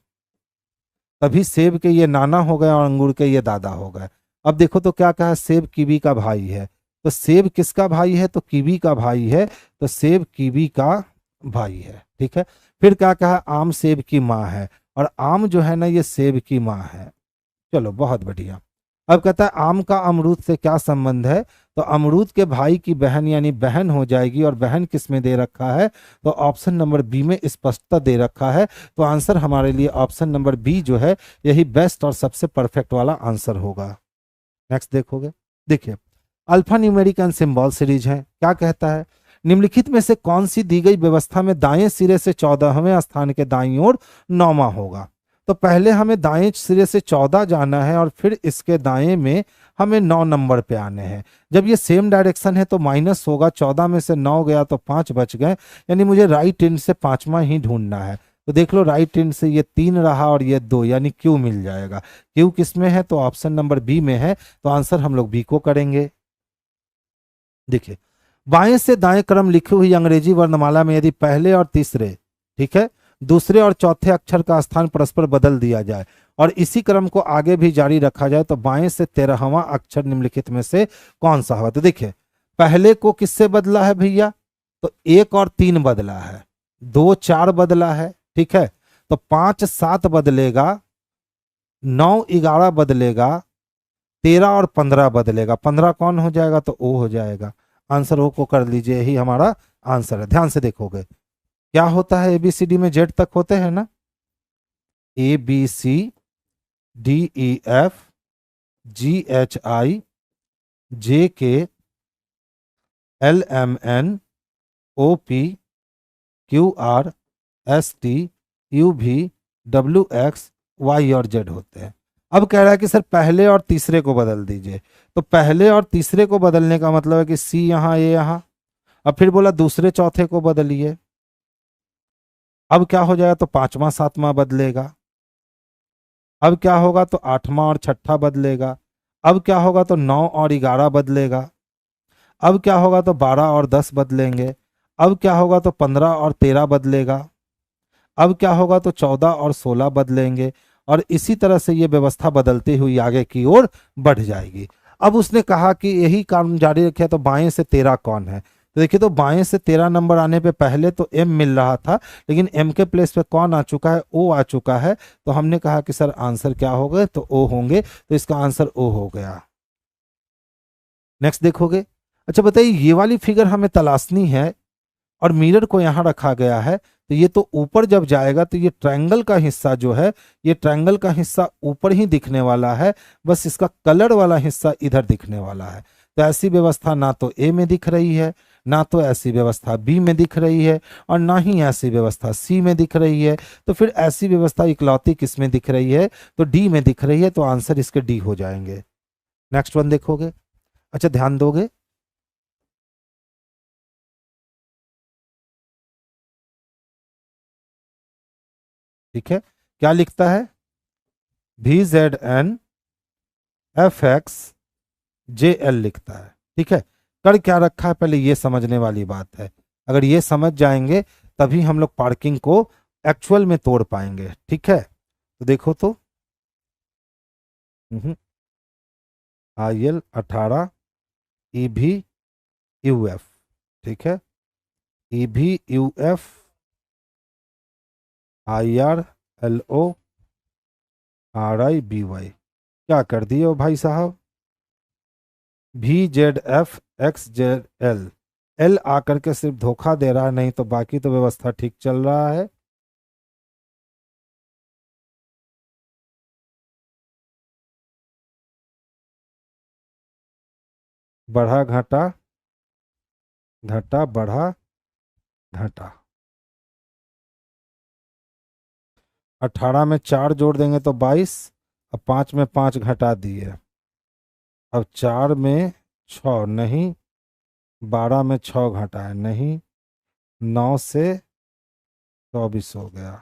तभी सेब के ये नाना हो गए और अंगूर के ये दादा हो गए। अब देखो तो क्या कहा, सेब कीवी का भाई है, तो सेब किसका भाई है, तो कीवी का भाई है, तो सेब कीवी का भाई है। ठीक है, फिर क्या कहा, आम सेब की माँ है, और आम जो है ना ये सेब की माँ है। चलो बहुत बढ़िया। अब कहता है आम का अमरूद से क्या संबंध है, तो अमरूद के भाई की बहन यानी बहन हो जाएगी, और बहन किस में दे रखा है, तो ऑप्शन नंबर बी में स्पष्टता दे रखा है। तो आंसर हमारे लिए ऑप्शन नंबर बी जो है यही बेस्ट और सबसे परफेक्ट वाला आंसर होगा। नेक्स्ट देखोगे, देखिए alpha numeric and symbol series है। क्या कहता है, निम्नलिखित में से कौन सी दी गई व्यवस्था में दाएं सिरे से 14वें स्थान के दाईं ओर 9वां होगा। तो पहले हमें दाएं सिरे से 14 जाना है और फिर इसके दाएं में हमें 9 नंबर पे आने हैं। जब ये सेम डायरेक्शन है तो माइनस होगा, 14 में से 9 गया तो 5 बच गए, यानी मुझे राइट एंड से 5वां ही ढूंढना है। तो देख लो राइट एंड से ये 3 रहा और ये 2, यानी क्यू मिल जाएगा। क्यू किस में है, तो ऑप्शन नंबर बी में है। तो आंसर हम लोग बी को करेंगे। देखिए बाएं से दाएं क्रम लिखी हुई अंग्रेजी वर्णमाला में यदि पहले और तीसरे, ठीक है, दूसरे और चौथे अक्षर का स्थान परस्पर बदल दिया जाए और इसी क्रम को आगे भी जारी रखा जाए तो बाएं से 13वां अक्षर निम्नलिखित में से कौन सा होगा। तो देखिए पहले को किससे बदला है भैया, तो 1 और 3 बदला है, 2 4 बदला है, ठीक है, तो 5 7 बदलेगा, 9 11 बदलेगा, 13 और 15 बदलेगा। 15 कौन हो जाएगा, तो ओ हो जाएगा। आंसर ओ को कर लीजिए, यही हमारा आंसर है। ध्यान से देखोगे क्या होता है, एबीसीडी में जेड तक होते हैं ना, A B C D E F G H I J K L M N O P Q R S T U भी डब्ल्यू एक्स वाई और जेड होते हैं। अब कह रहा है कि सर पहले और तीसरे को बदल दीजिए, तो पहले और तीसरे को बदलने का मतलब है कि सी यहाँ ए यहाँ। अब फिर बोला दूसरे चौथे को बदलिए, अब क्या हो जाएगा, तो 5वां 7वां बदलेगा। अब क्या होगा, तो 8वां और 6ठा बदलेगा। अब क्या होगा, तो 9 और 11 बदलेगा। अब क्या होगा, तो 12 और 10 बदलेंगे। अब क्या होगा, तो 15 और 13 बदलेगा। अब क्या होगा, तो 14 और 16 बदलेंगे, और इसी तरह से ये व्यवस्था बदलती हुई आगे की ओर बढ़ जाएगी। अब उसने कहा कि यही काम जारी रखे, तो बाएं से 13 कौन है, तो देखिए तो बाएं से 13 नंबर आने पे पहले तो एम मिल रहा था, लेकिन एम के प्लेस पे कौन आ चुका है, ओ आ चुका है। तो हमने कहा कि सर आंसर क्या होगा, तो ओ होंगे, तो इसका आंसर ओ हो गया। नेक्स्ट देखोगे, अच्छा बताइए ये वाली फिगर हमें तलाशनी है और मिरर को यहाँ रखा गया है, तो ये तो ऊपर जब जाएगा तो ये ट्रायंगल का हिस्सा जो है, ये ट्रायंगल का हिस्सा ऊपर ही दिखने वाला है, बस इसका कलर वाला हिस्सा इधर दिखने वाला है। तो ऐसी व्यवस्था ना तो ए में दिख रही है, ना तो ऐसी व्यवस्था बी में दिख रही है और ना ही ऐसी व्यवस्था सी में दिख रही है, तो फिर ऐसी व्यवस्था इकलौती किस में दिख रही है, तो डी में दिख रही है, तो आंसर इसके डी हो जाएंगे। नेक्स्ट वन देखोगे, अच्छा ध्यान दोगे, ठीक है, क्या लिखता है, V Z N F X J L लिखता है, ठीक है। कर क्या रखा है पहले ये समझने वाली बात है, अगर ये समझ जाएंगे तभी हम लोग पार्किंग को एक्चुअल में तोड़ पाएंगे, ठीक है। तो देखो तो IL 18 EV UF, ठीक है, EV UF IR LO RIBY, क्या कर दिए हो भाई साहब, VZF XZL, एल आकर के सिर्फ धोखा दे रहा है, नहीं तो बाकी तो व्यवस्था ठीक चल रहा है। बढ़ा घटा घटा बढ़ा घटा, 18 में 4 जोड़ देंगे तो 22, अब 5 में 5 घटा दिए, अब 4 में 6 नहीं, 12 में 6 घटाए नहीं, 9 से 24 हो गया।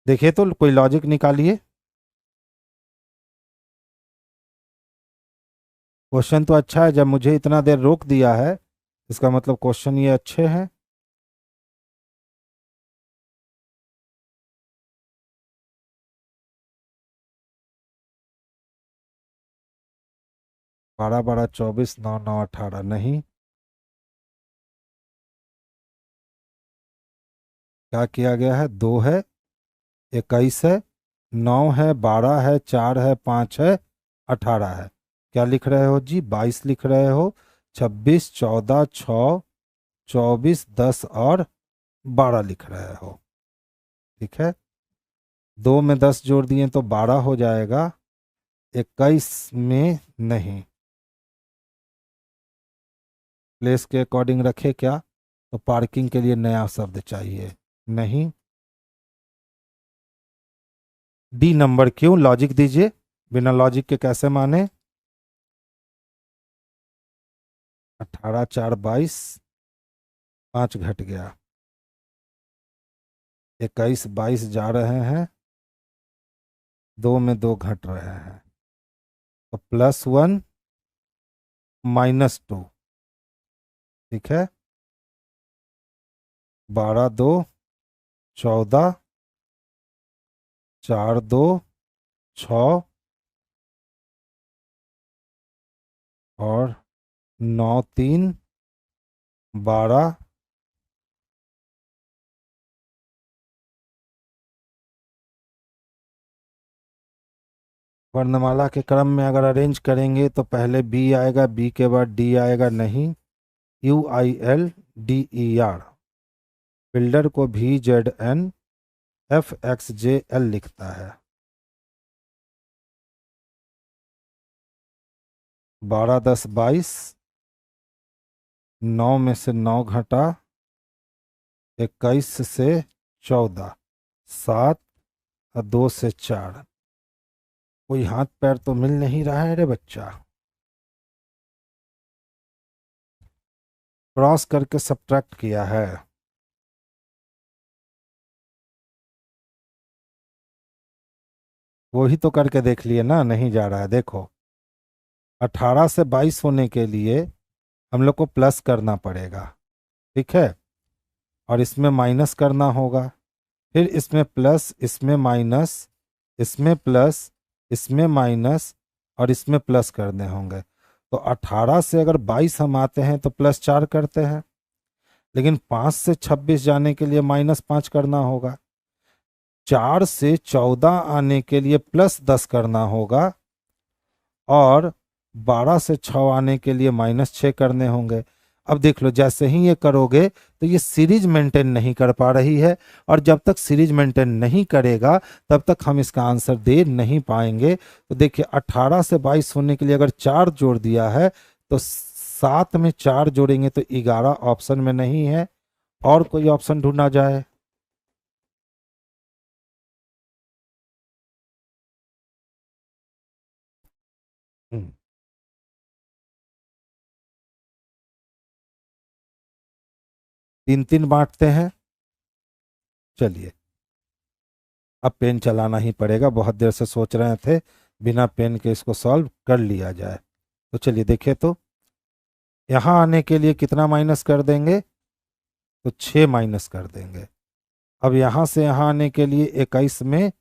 देखिए तो कोई लॉजिक निकालिए, क्वेश्चन तो अच्छा है, जब मुझे इतना देर रोक दिया है इसका मतलब क्वेश्चन ये अच्छे हैं। बारह बारह 24, 9 9 18 नहीं, क्या किया गया है, 2 है, 21 है, 9 है, 12 है, 4 है, 5 है, 18 है, क्या लिख रहे हो जी, 22 लिख रहे हो, 26 14 6 24 10 और 12 लिख रहे हो, ठीक है। 2 में 10 जोड़ दिए तो 12 हो जाएगा, 21 में नहीं, प्लेस के अकॉर्डिंग रखे क्या, तो पार्किंग के लिए नया शब्द चाहिए, नहीं, डी नंबर क्यों, लॉजिक दीजिए, बिना लॉजिक के कैसे माने, 18 4 22, 5 घट गया, 21 22 जा रहे हैं, 2 में 2 घट रहे हैं, तो +1 -2, ठीक है, 12 2 14, 4 2 6 और 9 3 12, वर्णमाला के क्रम में अगर अरेंज करेंगे तो पहले बी आएगा, बी के बाद डी आएगा, नहीं, UILDER, बिल्डर को VZN FXJL लिखता है, 12 10 22, 9 में से 9 घटा, 21 से 14, 7 और 2 से 4, कोई हाथ पैर तो मिल नहीं रहा है रे बच्चा, क्रॉस करके सब्ट्रैक्ट किया है, वही तो करके देख लिए ना, नहीं जा रहा है, देखो 18 से 22 होने के लिए हम लोग को प्लस करना पड़ेगा, ठीक है, और इसमें माइनस करना होगा, फिर इसमें प्लस, इसमें माइनस, इसमें प्लस, इसमें माइनस और इसमें प्लस करने होंगे, तो 18 से अगर 22 हम आते हैं तो +4 करते हैं, लेकिन 5 से 26 जाने के लिए -5 करना होगा, 4 से 14 आने के लिए +10 करना होगा, और 12 से 6 आने के लिए -6 करने होंगे। अब देख लो, जैसे ही ये करोगे तो ये सीरीज मेंटेन नहीं कर पा रही है, और जब तक सीरीज मेंटेन नहीं करेगा तब तक हम इसका आंसर दे नहीं पाएंगे। तो देखिए 18 से 22 होने के लिए अगर 4 जोड़ दिया है तो 7 में 4 जोड़ेंगे तो 11 ऑप्शन में नहीं है। और कोई ऑप्शन ढूंढा जाए। हम्म, 3-3 बांटते हैं। चलिए, अब पेन चलाना ही पड़ेगा, बहुत देर से सोच रहे थे बिना पेन के इसको सॉल्व कर लिया जाए। तो चलिए देखें तो यहाँ आने के लिए कितना माइनस कर देंगे, तो 6 माइनस कर देंगे। अब यहाँ से यहाँ आने के लिए 21 में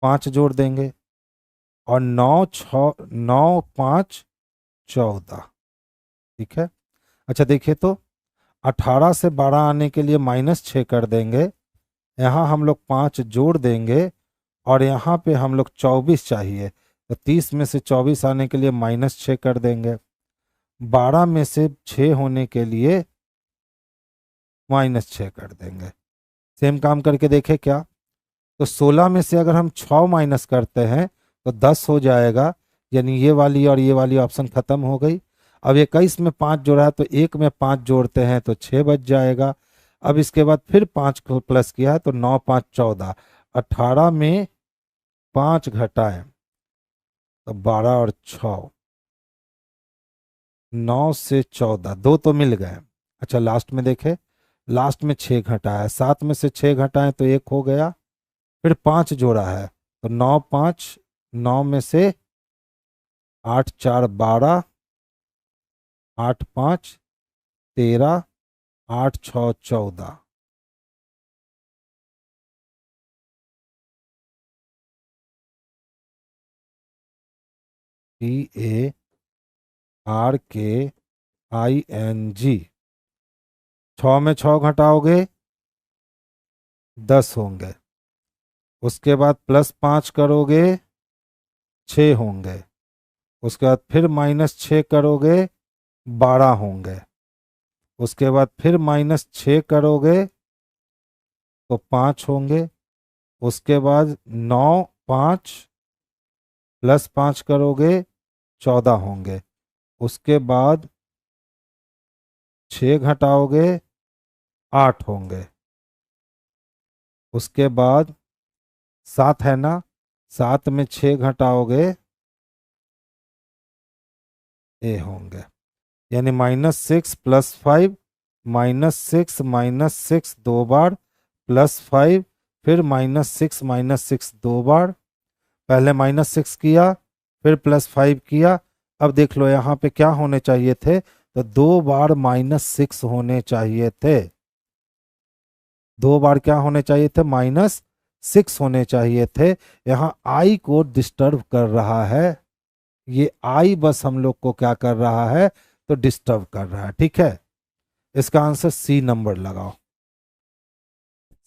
5 जोड़ देंगे और 9, 5, 14। ठीक है। अच्छा देखिए तो 18 से 12 आने के लिए -6 कर देंगे। यहाँ हम लोग 5 जोड़ देंगे और यहाँ पे हम लोग 24 चाहिए, तो 30 में से 24 आने के लिए -6 कर देंगे। 12 में से 6 होने के लिए -6 कर देंगे। सेम काम करके देखें क्या। तो 16 में से अगर हम 6 माइनस करते हैं तो 10 हो जाएगा, यानी ये वाली और ये वाली ऑप्शन खत्म हो गई। अब 21 में 5 जोड़ा है तो 1 में 5 जोड़ते हैं तो 6 बच जाएगा। अब इसके बाद फिर 5 को प्लस किया है तो 9, 5, 14। 18 में 5 घटाएं तो 12 और 6, 9 से 14, 2 तो मिल गए। अच्छा लास्ट में देखें, लास्ट में 6 घटाया, 7 में से 6 घटाएं तो 1 हो गया। फिर 5 जोड़ा है तो 9, 5, 9 में से 8, 4, 12, 8, 5, 13, 8, 6, 14। PARKING। 6 में 6 घटाओगे 10 होंगे। उसके बाद +5 करोगे 6 होंगे। उसके बाद फिर -6 करोगे 12 होंगे। उसके बाद फिर -6 करोगे तो 5 होंगे। उसके बाद 9, 5 +5 करोगे 14 होंगे। उसके बाद 6 घटाओगे 8 होंगे। उसके बाद 7 है ना, 7 में 6 घटाओगे ए होंगे। यानी -6 +5, -6 -6 दो बार, +5, फिर -6 -6 दो बार। पहले -6 किया फिर +5 किया। अब देख लो यहाँ पे क्या होने चाहिए थे, तो 2 बार -6 होने चाहिए थे। 2 बार क्या होने चाहिए थे, -6 होने चाहिए थे। यहाँ आई को डिस्टर्ब कर रहा है, ये आई बस हम लोग को क्या कर रहा है, तो डिस्टर्ब कर रहा है। ठीक है, इसका आंसर सी नंबर लगाओ।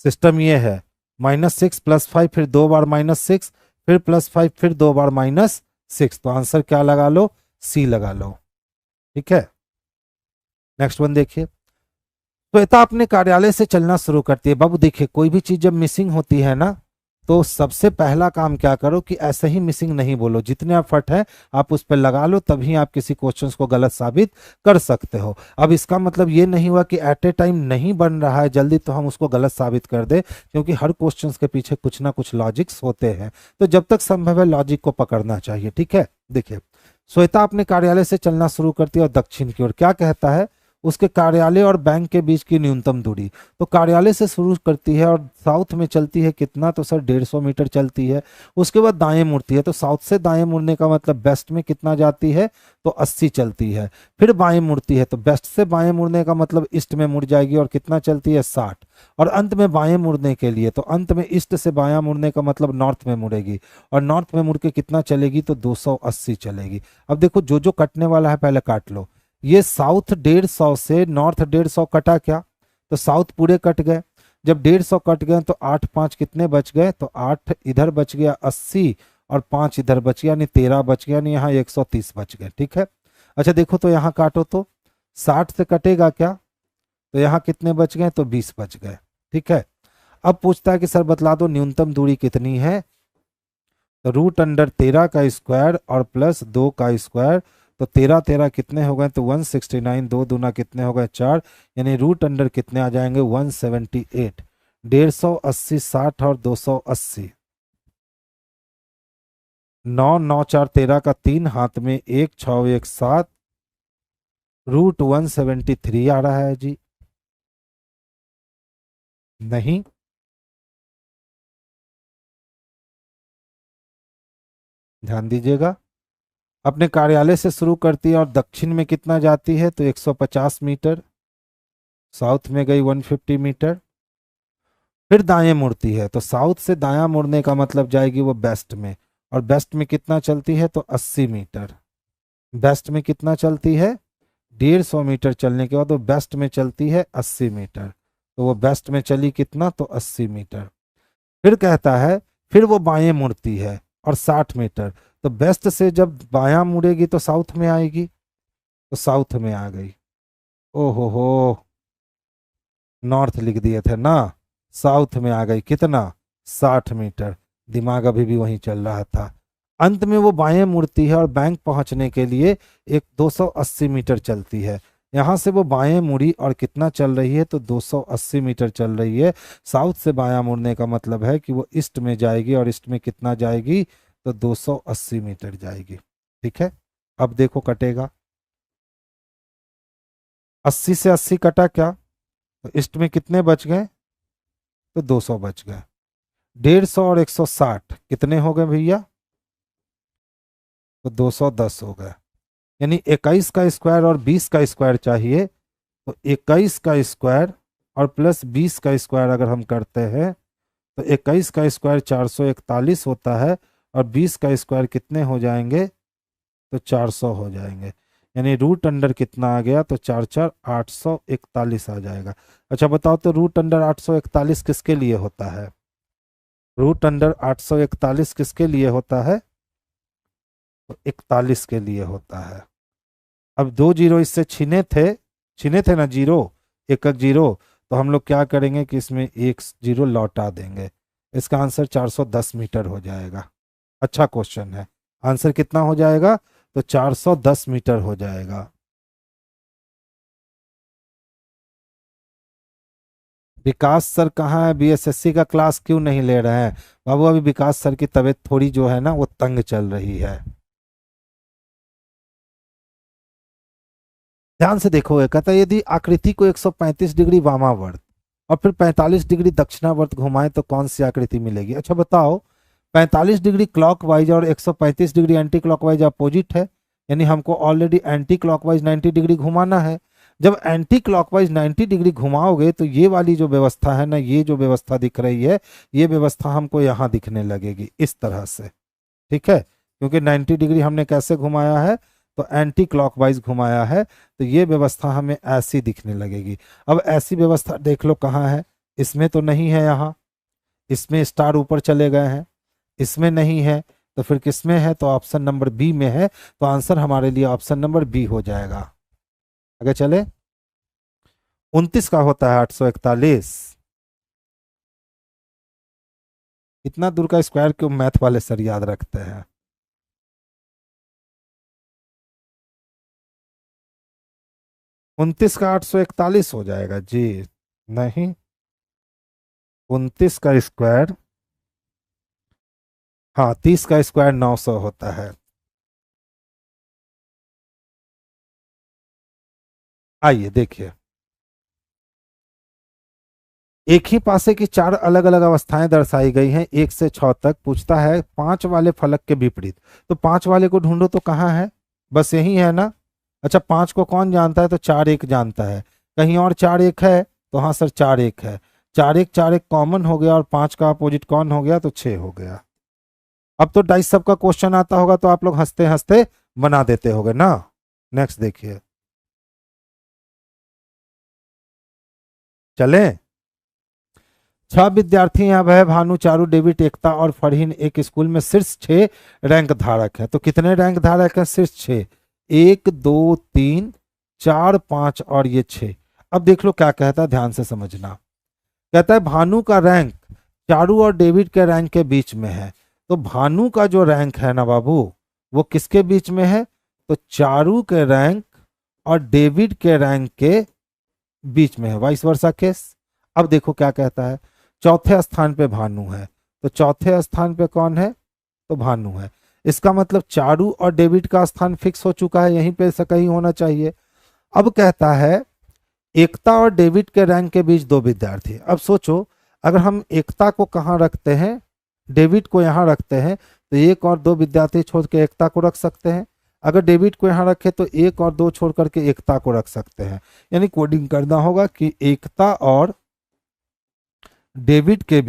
सिस्टम ये है, -6 +5 फिर 2 बार -6 फिर +5 फिर 2 बार -6, तो आंसर क्या लगा लो, सी लगा लो। ठीक है, नेक्स्ट वन देखिए। श्वेता अपने कार्यालय से चलना शुरू करती है। बाबू देखिए, कोई भी चीज जब मिसिंग होती है ना, तो सबसे पहला काम क्या करो कि ऐसे ही मिसिंग नहीं बोलो, जितने एफर्ट है आप उस पर लगा लो, तभी आप किसी क्वेश्चंस को गलत साबित कर सकते हो। अब इसका मतलब ये नहीं हुआ कि एट ए टाइम नहीं बन रहा है जल्दी तो हम उसको गलत साबित कर दे, क्योंकि हर क्वेश्चंस के पीछे कुछ ना कुछ लॉजिक्स होते हैं, तो जब तक संभव है लॉजिक को पकड़ना चाहिए। ठीक है, देखिए श्वेता अपने कार्यालय से चलना शुरू करती है और दक्षिण की ओर, क्या कहता है, उसके कार्यालय और बैंक के बीच की न्यूनतम दूरी। तो कार्यालय से शुरू करती है और साउथ में चलती है कितना, तो सर 150 मीटर चलती है। उसके बाद दाएं मुड़ती है, तो साउथ से दाएं मुड़ने का मतलब वेस्ट में कितना जाती है, तो 80 चलती है। फिर बाएं मुड़ती है, तो वेस्ट से बाएं मुड़ने का मतलब ईस्ट में मुड़ जाएगी और कितना चलती है, 60। और अंत में बाएं मुड़ने के लिए, तो अंत में ईस्ट से बायां मुड़ने का मतलब नॉर्थ में मुड़ेगी, और नॉर्थ में मुड़ के कितना चलेगी, तो 280 चलेगी। अब देखो जो जो कटने वाला है पहले काट लो। ये साउथ 150 से नॉर्थ 150 कटा क्या, तो साउथ पूरे कट गए। जब 150 कट गए तो 8, 5 कितने बच गए, तो 8 इधर बच गया 80 और 5 इधर बच गया, यानी 13 बच गया, यानी यहाँ 130 बच गए। ठीक है, अच्छा देखो तो यहाँ काटो तो 60 से कटेगा क्या, तो यहाँ कितने बच गए, तो 20 बच गए। ठीक है, अब पूछता है कि सर बतला दो न्यूनतम दूरी कितनी है, तो √13 का स्क्वायर और +2 का स्क्वायर, तो 13 13 कितने हो गए, तो 169, 2 दूना कितने हो गए 4, यानी रूट अंडर कितने आ जाएंगे 178। 150, 60 और 280, 9 9 4 13 का 3 हाथ में 1 6 1 7, रूट 173 आ रहा है जी। नहीं, ध्यान दीजिएगा, अपने कार्यालय से शुरू करती है और दक्षिण में कितना जाती है, तो 150 मीटर, साउथ में गई 150 मीटर, फिर दाएं मुड़ती है, तो साउथ से दायां मुड़ने का मतलब जाएगी वो वेस्ट में, और वेस्ट में कितना चलती है, तो 80 मीटर। वेस्ट में कितना चलती है, 150 मीटर चलने के बाद वो वेस्ट में चलती है 80 मीटर, तो वो वेस्ट में चली कितना, तो 80 मीटर। फिर कहता है फिर वो बाएं मुड़ती है और 60 मीटर, तो वेस्ट से जब बायां मुड़ेगी तो साउथ में आएगी, तो साउथ में आ गई। ओहो हो, नॉर्थ लिख दिए थे ना, साउथ में आ गई, कितना 60 मीटर। दिमाग अभी भी वहीं चल रहा था। अंत में वो बाएं मुड़ती है और बैंक पहुंचने के लिए एक 280 मीटर चलती है। यहां से वो बाएं मुड़ी और कितना चल रही है, तो 280 मीटर चल रही है। साउथ से बायां मुड़ने का मतलब है कि वो ईस्ट में जाएगी, और ईस्ट में कितना जाएगी, तो 280 मीटर जाएगी। ठीक है, अब देखो कटेगा, 80 से 80 कटा क्या, तो ईस्ट में कितने बच गए, तो 200 बच गए। 150 और 160 कितने हो गए भैया, तो 210 हो गए। यानी 21 का स्क्वायर और 20 का स्क्वायर चाहिए, तो 21 का स्क्वायर और प्लस 20 का स्क्वायर अगर हम करते हैं, तो 21 का स्क्वायर 441 होता है, और 20 का स्क्वायर कितने हो जाएंगे, तो 400 हो जाएंगे। यानी रूट अंडर कितना आ गया, तो 4 4 841 आ जाएगा। अच्छा बताओ, तो रूट अंडर 841 किसके लिए होता है, रूट अंडर 841 किसके लिए होता है, तो 41 के लिए होता है। अब 2 जीरो इससे छीने थे ना जीरो, एक जीरो, तो हम लोग क्या करेंगे कि इसमें एक जीरो लौटा देंगे। इसका आंसर 410 मीटर हो जाएगा। अच्छा क्वेश्चन है, आंसर कितना हो जाएगा, तो 410 मीटर हो जाएगा। विकास सर कहाँ है, बीएसएससी का क्लास क्यों नहीं ले रहे हैं बाबू, अभी विकास सर की तबीयत थोड़ी जो है ना वो तंग चल रही है। ध्यान से देखोगे, कहता है यदि आकृति को 135 डिग्री वामावर्त और फिर 45 डिग्री दक्षिणावर्त घुमाएं तो कौन सी आकृति मिलेगी। अच्छा बताओ, 45 डिग्री क्लॉकवाइज और 135 डिग्री एंटी क्लॉकवाइज अपोजिट है, यानी हमको ऑलरेडी एंटी क्लॉकवाइज 90 डिग्री घुमाना है। जब एंटी क्लॉकवाइज 90 डिग्री घुमाओगे तो ये वाली जो व्यवस्था है ना, ये जो व्यवस्था दिख रही है, ये व्यवस्था हमको यहाँ दिखने लगेगी इस तरह से। ठीक है, क्योंकि 90 डिग्री हमने कैसे घुमाया है, तो एंटी क्लॉकवाइज घुमाया है, तो ये व्यवस्था हमें ऐसी दिखने लगेगी। अब ऐसी व्यवस्था देख लो कहाँ है, इसमें तो नहीं है, यहाँ इसमें स्टार ऊपर चले गए हैं, इसमें नहीं है, तो फिर किस में है, तो ऑप्शन नंबर बी में है। तो आंसर हमारे लिए ऑप्शन नंबर बी हो जाएगा। आगे चले, 29 का होता है 841। इतना दूर का स्क्वायर क्यों मैथ वाले सर याद रखते हैं। 29 का 841 हो जाएगा जी, नहीं, 29 का स्क्वायर, हाँ 30 का स्क्वायर 900 होता है। आइए देखिए, एक ही पासे की 4 अलग अलग अवस्थाएं दर्शाई गई हैं 1 से 6 तक। पूछता है 5 वाले फलक के विपरीत, तो 5 वाले को ढूंढो, तो कहाँ है, बस यही है ना। अच्छा 5 को कौन जानता है, तो 4 1 जानता है, कहीं और 4 1 है, तो हाँ सर 4 1 है। 4 1 कॉमन हो गया, और 5 का अपोजिट कौन हो गया, तो 6 हो गया। अब तो डाइस सब का क्वेश्चन आता होगा तो आप लोग हंसते हंसते बना देते होगे ना। नेक्स्ट देखिए, चले, 6 विद्यार्थी हैं, अभय भानु चारू डेविड एकता और फरहीन एक स्कूल में शीर्ष 6 रैंक धारक है। तो कितने रैंक धारक हैं, शीर्ष 6, 1 2 3 4 5 और ये 6। अब देख लो क्या कहता है, ध्यान से समझना। कहता है भानु का रैंक चारू और डेविड के रैंक के बीच में है। तो भानु का जो रैंक है ना बाबू, वो किसके बीच में है, तो चारू के रैंक और डेविड के रैंक के बीच में है, वाइस वर्सा केस। अब देखो क्या कहता है, चौथे स्थान पे भानु है, तो चौथे स्थान पे कौन है, तो भानु है। इसका मतलब चारू और डेविड का स्थान फिक्स हो चुका है, यहीं पे से कहीं होना चाहिए। अब कहता है एकता और डेविड के रैंक के बीच दो विद्यार्थी। अब सोचो, अगर हम एकता को कहाँ रखते हैं, डेविड को यहाँ रखते हैं, तो एक और दो विद्यार्थी छोड़ के एकता को रख सकते हैं। अगर डेविड को यहाँ रखे तो एक और दो छोड़ करके एकता को रख सकते हैं। यानी कोडिंग करना होगा कि एकता और डेविड के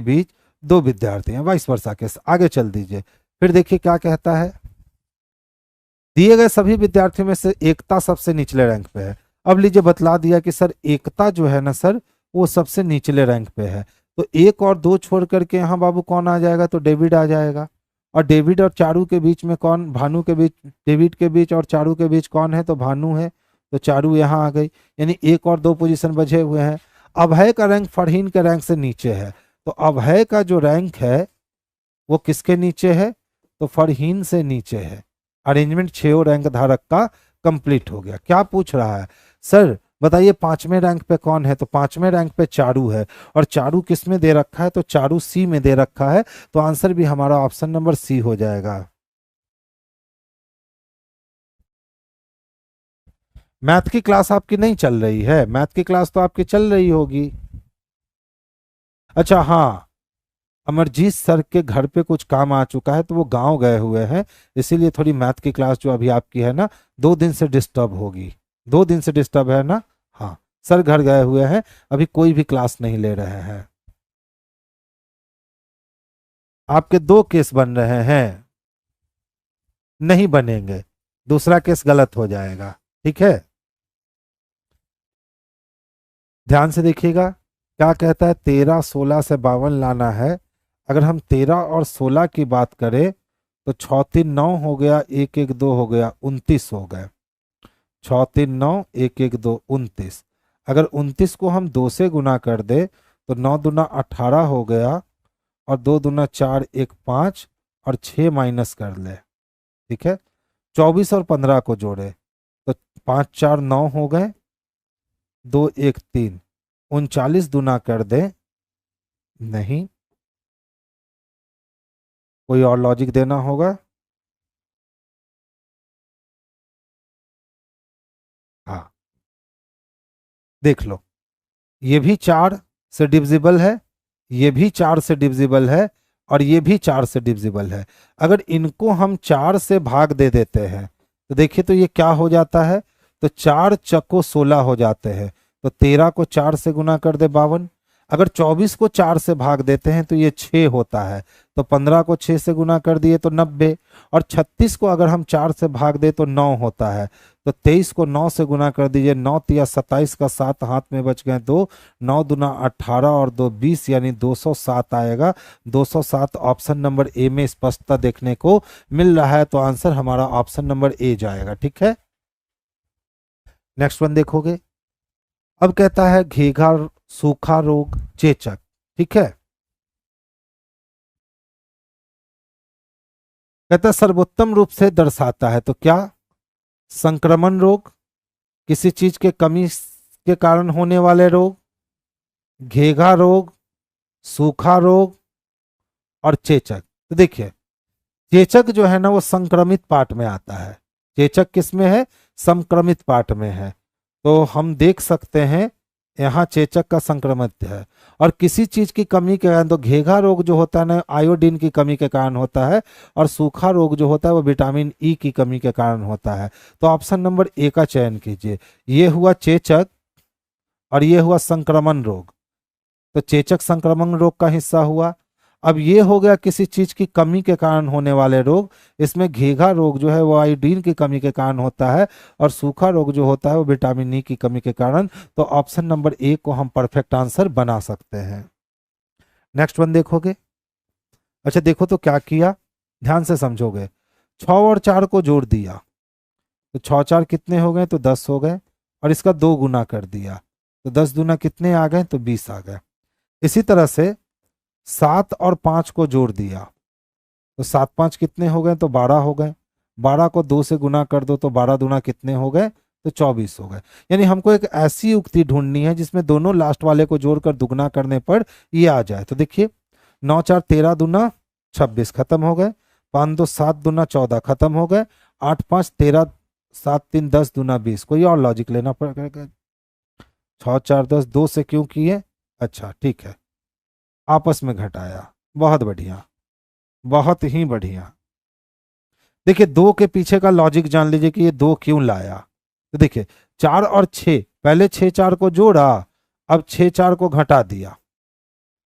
बीच दो विद्यार्थी हैं, वाइस वर्सा केस। आगे चल दीजिए, फिर देखिए क्या कहता है, दिए गए सभी विद्यार्थियों में से एकता सबसे निचले रैंक पे है। अब लीजिए बतला दिया कि सर एकता जो है ना सर, वो सबसे निचले रैंक पे है, तो एक और दो छोड़ करके यहाँ बाबू कौन आ जाएगा, तो डेविड आ जाएगा। और डेविड और चारू के बीच में कौन, भानु के बीच, डेविड के बीच और चारू के बीच कौन है, तो भानु है, तो चारू यहाँ आ गई। यानी एक और दो पोजीशन बचे हुए हैं। अभय का रैंक फरहीन के रैंक से नीचे है, तो अभय का जो रैंक है वो किसके नीचे है, तो फरहीन से नीचे है। अरेंजमेंट 6 रैंक धारक का कंप्लीट हो गया। क्या पूछ रहा है, सर बताइए पांचवें रैंक पे कौन है, तो पांचवें रैंक पे चारू है, और चारू किस में दे रखा है, तो चारू सी में दे रखा है, तो आंसर भी हमारा ऑप्शन नंबर सी हो जाएगा। मैथ की क्लास आपकी नहीं चल रही है, मैथ की क्लास तो आपकी चल रही होगी। अच्छा हाँ, अमरजीत सर के घर पे कुछ काम आ चुका है, तो वो गांव गए हुए हैं, इसीलिए थोड़ी मैथ की क्लास जो अभी आपकी है ना 2 दिन से डिस्टर्ब होगी। 2 दिन से डिस्टर्ब है ना, हाँ सर घर गए हुए हैं, अभी कोई भी क्लास नहीं ले रहे हैं। आपके 2 केस बन रहे हैं, नहीं बनेंगे, दूसरा केस गलत हो जाएगा, ठीक है। ध्यान से देखिएगा क्या कहता है, 13 16 से 52 लाना है। अगर हम 13 और 16 की बात करें तो 6 3 9 हो गया, 1 1 2 हो गया, 29 हो गए। 6 3 9 1 1 2 29। अगर 29 को हम 2 से गुना कर दे तो 9 दूना 18 हो गया, और 2 दूना 4 1 5, और 6 माइनस कर ले, ठीक है। 24 और 15 को जोड़े तो 5 4 9 हो गए, 2 1 3, 39 दूना कर दे, नहीं, कोई और लॉजिक देना होगा। हाँ देख लो, ये भी 4 से डिविजिबल है, ये भी 4 से डिविजिबल है, और ये भी 4 से डिविजिबल है। अगर इनको हम 4 से भाग दे देते हैं तो देखिए तो ये क्या हो जाता है, तो 4 चक्को 16 हो जाते हैं, तो 13 को 4 से गुना कर दे 52। अगर 24 को 4 से भाग देते हैं तो ये 6 होता है, तो 15 को 6 से गुना कर दिए तो 90, और 36 को अगर हम 4 से भाग दे तो 9 होता है, तो 23 को 9 से गुना कर दीजिए, 9 तिया 27 का 7 हाथ में बच गए 2, 9 दूना 18 और 2 20, यानी 207 आएगा। 207 ऑप्शन नंबर ए में स्पष्टता देखने को मिल रहा है, तो आंसर हमारा ऑप्शन नंबर ए जाएगा, ठीक है। नेक्स्ट वन देखोगे, अब कहता है घेघा सूखा रोग चेचक, ठीक है। कहता है सर्वोत्तम रूप से दर्शाता है, तो क्या, संक्रमण रोग, किसी चीज के कमी के कारण होने वाले रोग, घेघा रोग, सूखा रोग, और चेचक। तो देखिए चेचक जो है ना वो संक्रमित पार्ट में आता है, चेचक किस में है, संक्रमित पार्ट में है, तो हम देख सकते हैं यहाँ चेचक का संक्रमित है। और किसी चीज की कमी के कारण, तो घेघा रोग जो होता है ना आयोडीन की कमी के कारण होता है, और सूखा रोग जो होता है वो विटामिन ई की कमी के कारण होता है। तो ऑप्शन नंबर ए का चयन कीजिए। ये हुआ चेचक और ये हुआ संक्रमण रोग, तो चेचक संक्रमण रोग का हिस्सा हुआ। अब ये हो गया किसी चीज की कमी के कारण होने वाले रोग, इसमें घेघा रोग जो है वो आयोडीन की कमी के कारण होता है, और सूखा रोग जो होता है वो विटामिन ई की कमी के कारण। तो ऑप्शन नंबर ए को हम परफेक्ट आंसर बना सकते हैं। नेक्स्ट वन देखोगे, अच्छा देखो तो क्या किया, ध्यान से समझोगे। 6 और 4 को जोड़ दिया, तो 6 4 कितने हो गए, तो 10 हो गए, और इसका 2 गुना कर दिया, तो 10 दूना कितने आ गए, तो 20 आ गए। इसी तरह से 7 और 5 को जोड़ दिया, तो 7 5 कितने हो गए, तो 12 हो गए, 12 को 2 से गुना कर दो तो 12 दूना कितने हो गए, तो 24 हो गए। यानी हमको एक ऐसी युक्ति ढूंढनी है जिसमें दोनों लास्ट वाले को जोड़कर दुगना करने पर ये आ जाए। तो देखिए 9 4 13 दूना 26 खत्म हो गए, 5 2 7 दूना 14 खत्म हो गए, 8 5 13 7 3 10 दूना 20। कोई और लॉजिक लेना पड़ेगा। 6 4 10 2 से क्यों किए, अच्छा ठीक है, आपस में घटाया, बहुत बढ़िया, बहुत ही बढ़िया। देखिए 2 के पीछे का लॉजिक जान लीजिए कि ये 2 क्यों लाया। तो देखिए 4 और 6, पहले 6 4 को जोड़ा, अब 6 4 को घटा दिया।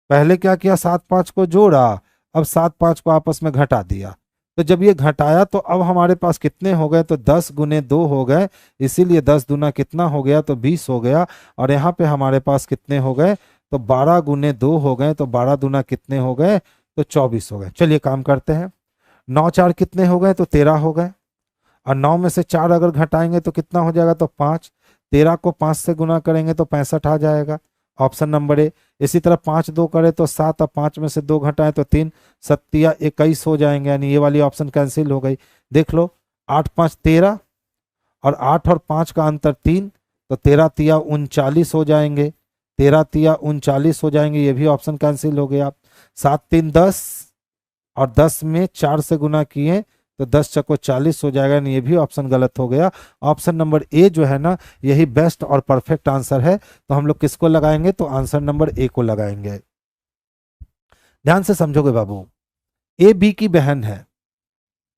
पहले क्या किया, 7 5 को जोड़ा, अब 7 5 को आपस में घटा दिया। तो जब ये घटाया तो अब हमारे पास कितने हो गए, तो 10 गुने 2 हो गए, इसीलिए 10 दूना कितना हो गया, तो 20 हो गया। और यहाँ पे हमारे पास कितने हो गए, तो 12 गुने 2 हो गए, तो 12 दूना कितने हो गए, तो 24 हो गए। चलिए काम करते हैं। 9 4 कितने हो गए, तो 13 हो गए, और 9 में से 4 अगर घटाएंगे तो कितना हो जाएगा, तो 5। 13 को 5 से गुना करेंगे तो 65 आ जाएगा, ऑप्शन नंबर ए। इसी तरह 5 2 करे तो 7, और 5 में से 2 घटाएं तो 3, 7 21 हो जाएंगे, यानी ये वाली ऑप्शन कैंसिल हो गई। देख लो 8 5 13, और 8 और 5 का अंतर 3, तो 13 तिया 39 हो जाएंगे, 13 तिया 39 हो जाएंगे, ये भी ऑप्शन कैंसिल हो गया। 7 3 10, और 10 में 4 से गुना किए तो 10 चक्को 40 हो जाएगा, नहीं ये भी ऑप्शन गलत हो गया। ऑप्शन नंबर ए जो है ना, यही बेस्ट और परफेक्ट आंसर है। तो हम लोग किसको लगाएंगे, तो आंसर नंबर ए को लगाएंगे। ध्यान से समझोगे बाबू, ए बी की बहन है,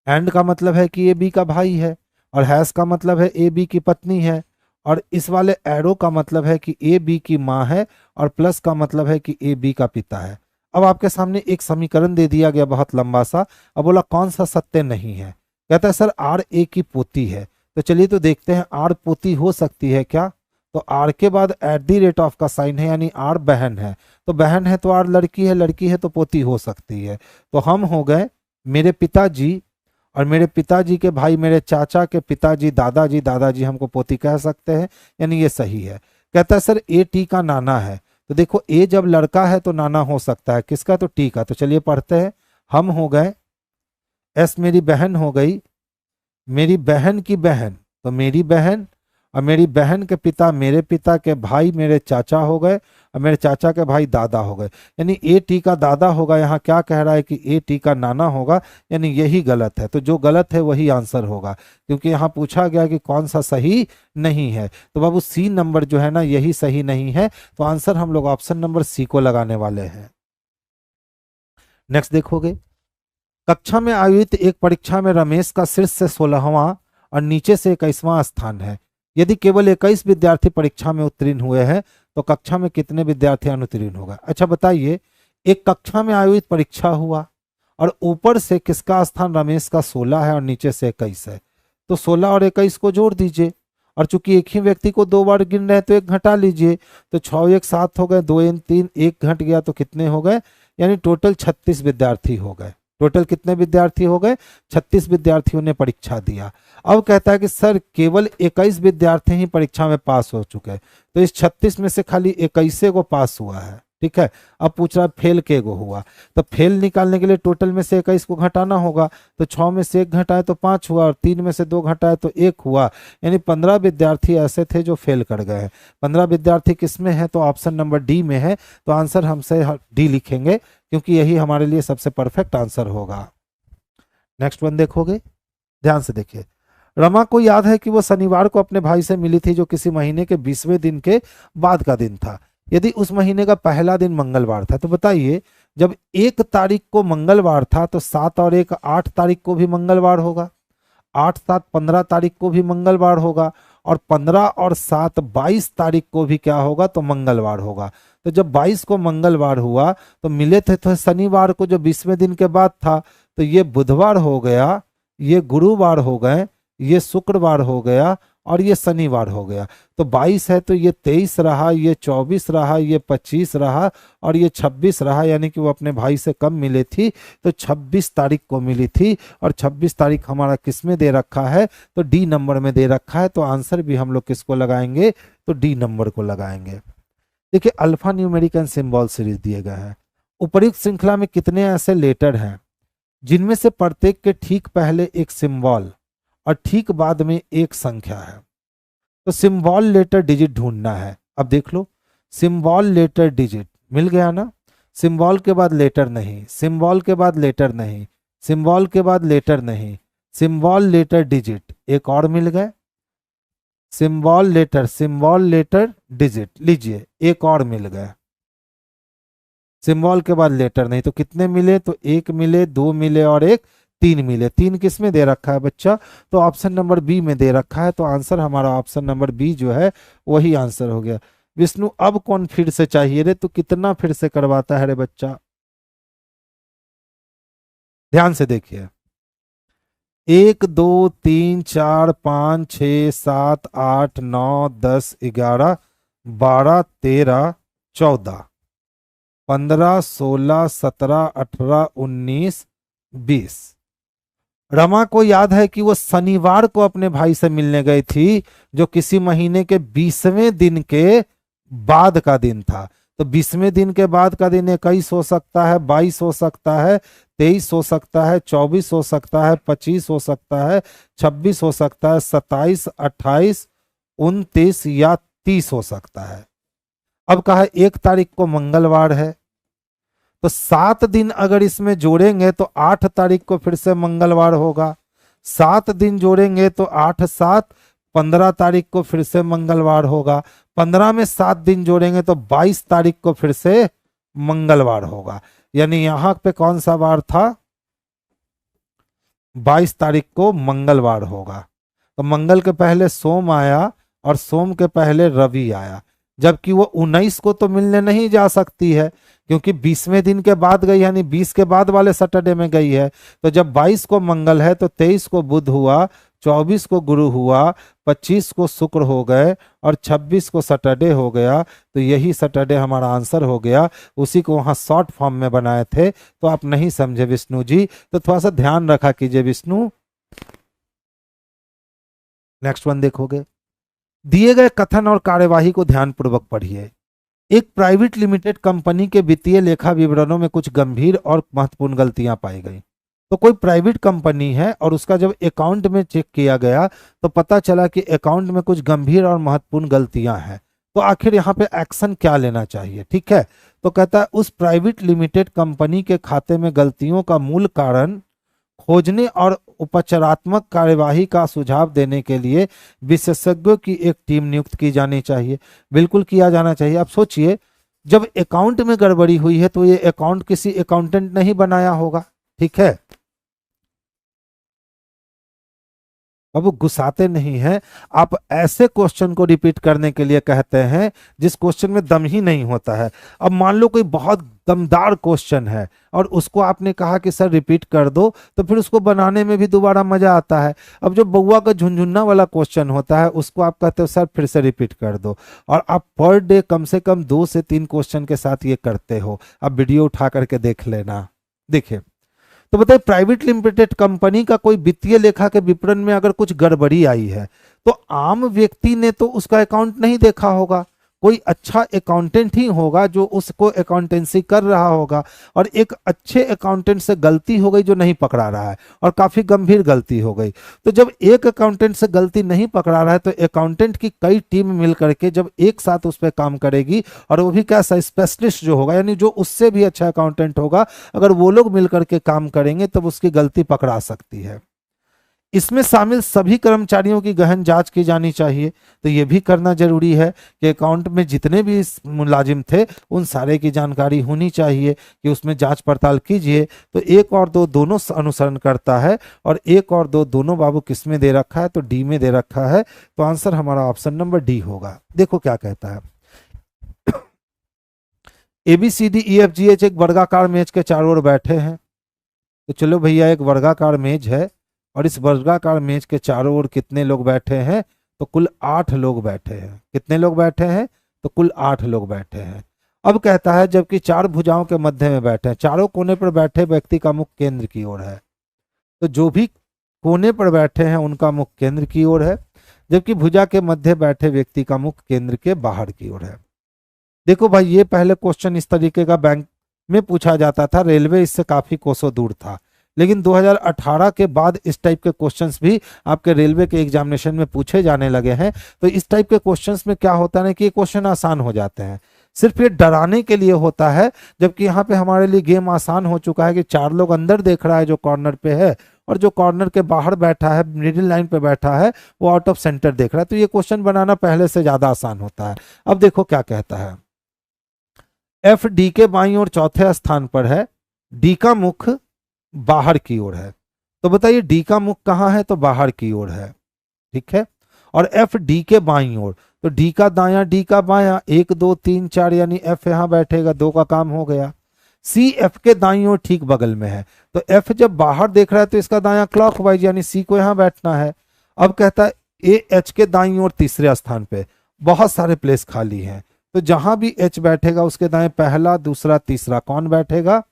एंड का मतलब है कि ए बी का भाई है, और हैश का मतलब है ए बी की पत्नी है, और इस वाले एरो का मतलब है कि ए बी की माँ है, और प्लस का मतलब है कि ए बी का पिता है। अब आपके सामने एक समीकरण दे दिया गया बहुत लंबा सा, अब बोला कौन सा सत्य नहीं है। कहता है सर आर ए की पोती है। तो चलिए तो देखते हैं आर पोती हो सकती है क्या। तो आर के बाद एट दी रेट ऑफ का साइन है, यानी आर बहन है, तो बहन है तो आर लड़की है, लड़की है तो पोती हो सकती है। तो हम हो गए मेरे पिताजी, और मेरे पिताजी के भाई मेरे चाचा के पिताजी, दादाजी, दादाजी हमको पोती कह सकते हैं, यानी ये सही है। कहता है सर ए टी का नाना है। तो देखो ए जब लड़का है तो नाना हो सकता है किसका, तो टी का। तो चलिए पढ़ते हैं। हम हो गए, एस मेरी बहन हो गई, मेरी बहन की बहन तो मेरी बहन, और मेरी बहन के पिता मेरे पिता के भाई मेरे चाचा हो गए, और मेरे चाचा के भाई दादा हो गए, यानी ए टी का दादा होगा। यहाँ क्या कह रहा है कि ए टी का नाना होगा, यानी यही गलत है। तो जो गलत है वही आंसर होगा, क्योंकि यहाँ पूछा गया कि कौन सा सही नहीं है। तो बाबू सी नंबर जो है ना, यही सही नहीं है। तो आंसर हम लोग ऑप्शन नंबर सी को लगाने वाले हैं। नेक्स्ट देखोगे, कक्षा में आयोजित एक परीक्षा में रमेश का शीर्ष से 16वां और नीचे से 21वां स्थान है। यदि केवल 21 विद्यार्थी परीक्षा में उत्तीर्ण हुए हैं तो कक्षा में कितने विद्यार्थी अनुत्तीर्ण होगा। अच्छा बताइए, एक कक्षा में आयोजित परीक्षा हुआ और ऊपर से किसका स्थान रमेश का 16 है और नीचे से 21 है, तो 16 और 21 को जोड़ दीजिए, और चूंकि एक ही व्यक्ति को 2 बार गिन रहे हैं तो एक घटा लीजिए। तो 6 1 7 हो गए, 2 3 1 घट गया, तो कितने हो गए, यानी टोटल 36 विद्यार्थी हो गए। टोटल कितने विद्यार्थी हो गए, 36 विद्यार्थियों ने परीक्षा दिया। अब कहता है कि सर केवल 21 विद्यार्थी ही परीक्षा में पास हो चुके हैं, तो इस 36 में से खाली 21 को पास हुआ है, ठीक है। अब पूछ रहा है फेल के गो हुआ, तो फेल निकालने के लिए टोटल में से 21 को घटाना होगा। तो 6 में से 1 घटाए तो 5 हुआ, और 3 में से 2 घटाए तो 1 हुआ, यानी 15 विद्यार्थी ऐसे थे जो फेल कर गए हैं। 15 विद्यार्थी किस में है, तो ऑप्शन नंबर डी में है। तो आंसर हमसे डी लिखेंगे, क्योंकि यही हमारे लिए सबसे परफेक्ट आंसर होगा। नेक्स्ट वन देखोगे, ध्यान से देखिए। रमा को याद है कि वो शनिवार को अपने भाई से मिली थी, जो किसी महीने के 20वें दिन के बाद का दिन था। यदि उस महीने का पहला दिन मंगलवार था, तो बताइए जब 1 तारीख को मंगलवार था तो 7 और 1 8 तारीख को भी मंगलवार होगा, 8 7 15 तारीख को भी मंगलवार होगा, और 15 और 7 22 तारीख को भी क्या होगा, तो मंगलवार होगा। तो जब 22 को मंगलवार हुआ तो मिले थे तो शनिवार को जो 20वें दिन के बाद था, तो ये बुधवार हो गया, ये गुरुवार हो गए, ये शुक्रवार हो गया, और ये शनिवार हो गया। तो 22 है तो ये 23 रहा, ये 24 रहा, ये 25 रहा, और ये 26 रहा, यानी कि वो अपने भाई से कब मिली थी, तो 26 तारीख को मिली थी। और 26 तारीख हमारा किस में दे रखा है, तो डी नंबर में दे रखा है। तो आंसर भी हम लोग किसको लगाएंगे, तो डी नंबर को लगाएंगे। देखिए alpha numeric and symbol series दिए गए हैं। उपर्युक्त श्रृंखला में कितने ऐसे लेटर हैं, जिनमें से प्रत्येक के ठीक पहले एक सिंबल और ठीक बाद में एक संख्या है। तो सिंबल लेटर डिजिट ढूंढना है। अब देख लो, सिंबल लेटर डिजिट मिल गया ना, सिंबल के बाद लेटर नहीं, सिंबल के बाद लेटर नहीं, सिंबल के बाद लेटर नहीं, सिंबल लेटर डिजिट एक और मिल गए, सिंबल लेटर डिजिट, लीजिए एक और मिल गए, सिंबल के बाद लेटर नहीं। तो कितने मिले? तो एक मिले, दो मिले और एक, तीन मिले। तीन किस में दे रखा है बच्चा? तो ऑप्शन नंबर बी में दे रखा है। तो आंसर हमारा ऑप्शन नंबर बी जो है वही आंसर हो गया। विष्णु अब कौन फिर से चाहिए रे? तो कितना फिर से करवाता है रे बच्चा? ध्यान से देखिए, 1 2 3 4 5 6 7 8 9 10 11 12 13 14 15 16 17 18 19 20। रमा को याद है कि वो शनिवार को अपने भाई से मिलने गई थी, जो किसी महीने के 20वें दिन के बाद का दिन था। तो 20वें दिन के बाद का दिन 21 हो सकता है, 22 हो सकता है, 23 हो सकता है, 24 हो सकता है, 25 हो सकता है, 26 हो सकता है, 27 28 29 या 30 हो सकता है। अब कहा 1 तारीख को मंगलवार है, तो 7 दिन अगर इसमें जोड़ेंगे तो 8 तारीख को फिर से मंगलवार होगा। 7 दिन जोड़ेंगे तो 8 7 15 तारीख को फिर से मंगलवार होगा। 15 में 7 दिन जोड़ेंगे तो 22 तारीख को फिर से मंगलवार होगा। यानी यहां पे कौन सा वार था? 22 तारीख को मंगलवार होगा। तो मंगल के पहले सोम आया और सोम के पहले रवि आया, जबकि वो 19 को तो मिलने नहीं जा सकती है, क्योंकि 20वें दिन के बाद गई, यानी 20 के बाद वाले सैटरडे में गई है। तो जब 22 को मंगल है तो 23 को बुध हुआ, 24 को गुरु हुआ, 25 को शुक्र हो गए और 26 को सैटरडे हो गया। तो यही सैटरडे हमारा आंसर हो गया। उसी को वहां शॉर्ट फॉर्म में बनाए थे, तो आप नहीं समझे विष्णु जी, तो थोड़ा सा ध्यान रखा कीजिए विष्णु। नेक्स्ट वन देखोगे, दिए गए कथन और कार्यवाही को ध्यानपूर्वक पढ़िए। एक प्राइवेट लिमिटेड कंपनी के वित्तीय लेखा विवरणों में कुछ गंभीर और महत्वपूर्ण गलतियां पाई गई। तो कोई प्राइवेट कंपनी है और उसका जब अकाउंट में चेक किया गया तो पता चला कि अकाउंट में कुछ गंभीर और महत्वपूर्ण गलतियां हैं। तो आखिर यहाँ पे एक्शन क्या लेना चाहिए? ठीक है, तो कहता है उस प्राइवेट लिमिटेड कंपनी के खाते में गलतियों का मूल कारण खोजने और उपचारात्मक कार्यवाही का सुझाव देने के लिए विशेषज्ञों की एक टीम नियुक्त की जानी चाहिए। बिल्कुल किया जाना चाहिए। आप सोचिए, जब अकाउंट में गड़बड़ी हुई है तो ये अकाउंट किसी अकाउंटेंट ने ही बनाया होगा। ठीक है, अब वो गुस्साते नहीं हैं। आप ऐसे क्वेश्चन को रिपीट करने के लिए कहते हैं जिस क्वेश्चन में दम ही नहीं होता है। अब मान लो कोई बहुत दमदार क्वेश्चन है और उसको आपने कहा कि सर रिपीट कर दो, तो फिर उसको बनाने में भी दोबारा मजा आता है। अब जो बउआ का झुनझुन्ना वाला क्वेश्चन होता है उसको आप कहते हो सर फिर से रिपीट कर दो, और आप पर डे कम से कम 2 से 3 क्वेश्चन के साथ ये करते हो। आप वीडियो उठा करके देख लेना। देखिए, तो बताइए प्राइवेट लिमिटेड कंपनी का कोई वित्तीय लेखा के विवरण में अगर कुछ गड़बड़ी आई है तो आम व्यक्ति ने तो उसका अकाउंट नहीं देखा होगा, कोई अच्छा अकाउंटेंट ही होगा जो उसको अकाउंटेंसी कर रहा होगा। और एक अच्छे अकाउंटेंट से गलती हो गई जो नहीं पकड़ा रहा है, और काफी गंभीर गलती हो गई। तो जब एक अकाउंटेंट से गलती नहीं पकड़ा रहा है तो अकाउंटेंट की कई टीम मिल करके जब एक साथ उस पर काम करेगी, और वो भी कैसा स्पेशलिस्ट जो होगा, यानी जो उससे भी अच्छा अकाउंटेंट होगा, अगर वो लोग मिल करके काम करेंगे तब उसकी गलती पकड़ा सकती है। इसमें शामिल सभी कर्मचारियों की गहन जांच की जानी चाहिए। तो ये भी करना जरूरी है कि अकाउंट में जितने भी मुलाजिम थे उन सारे की जानकारी होनी चाहिए कि उसमें जांच पड़ताल कीजिए। तो 1 और 2 दोनों अनुसरण करता है, और 1 और 2 दोनों बाबू किस में दे रखा है? तो डी में दे रखा है। तो आंसर हमारा ऑप्शन नंबर डी होगा। देखो क्या कहता है, ABCDEFGH एक वर्गाकार मेज के चारों ओर बैठे हैं। तो चलो भैया, एक वर्गाकार मेज है और इस वर्गाकार मेज के चारों ओर कितने लोग बैठे हैं? तो कुल 8 लोग बैठे हैं। कितने लोग बैठे हैं? तो कुल 8 लोग बैठे हैं। अब कहता है जबकि 4 भुजाओं के मध्य में बैठे हैं, चारों कोने पर बैठे व्यक्ति का मुख केंद्र की ओर है। तो जो भी कोने पर बैठे हैं उनका मुख केंद्र की ओर है, जबकि भुजा के मध्य बैठे व्यक्ति का मुख केंद्र के बाहर की ओर है। देखो भाई, ये पहले क्वेश्चन इस तरीके का बैंक में पूछा जाता था, रेलवे इससे काफी कोसों दूर था, लेकिन 2018 के बाद इस टाइप के क्वेश्चंस भी आपके रेलवे के एग्जामिनेशन में पूछे जाने लगे हैं। तो इस टाइप के क्वेश्चंस में क्या होता है ना कि ये क्वेश्चन आसान हो जाते हैं, सिर्फ ये डराने के लिए होता है, जबकि यहाँ पे हमारे लिए गेम आसान हो चुका है कि 4 लोग अंदर देख रहा है जो कॉर्नर पे है, और जो कॉर्नर के बाहर बैठा है, मिडिल लाइन पे बैठा है, वो आउट ऑफ सेंटर देख रहा है। तो ये क्वेश्चन बनाना पहले से ज्यादा आसान होता है। अब देखो क्या कहता है, एफ डी के बाईं ओर चौथे स्थान पर है, डी का मुख बाहर की ओर है। तो बताइए डी का मुख कहाँ है, तो बाहर की ओर है, ठीक है। और एफ डी के बाईं ओर, तो डी का दायां डी का बायां, 1 2 3 4, यानी एफ यहां बैठेगा, 2 का काम हो गया। सी एफ के दाईं ओर ठीक बगल में है, तो एफ जब बाहर देख रहा है तो इसका दायां क्लॉकवाइज, यानी सी को यहां बैठना है। अब कहता है ए एच के दाईं ओर तीसरे स्थान पे, बहुत सारे प्लेस खाली हैं, तो जहां भी एच बैठेगा उसके दाएं पहला दूसरा तीसरा कौन बैठेगा,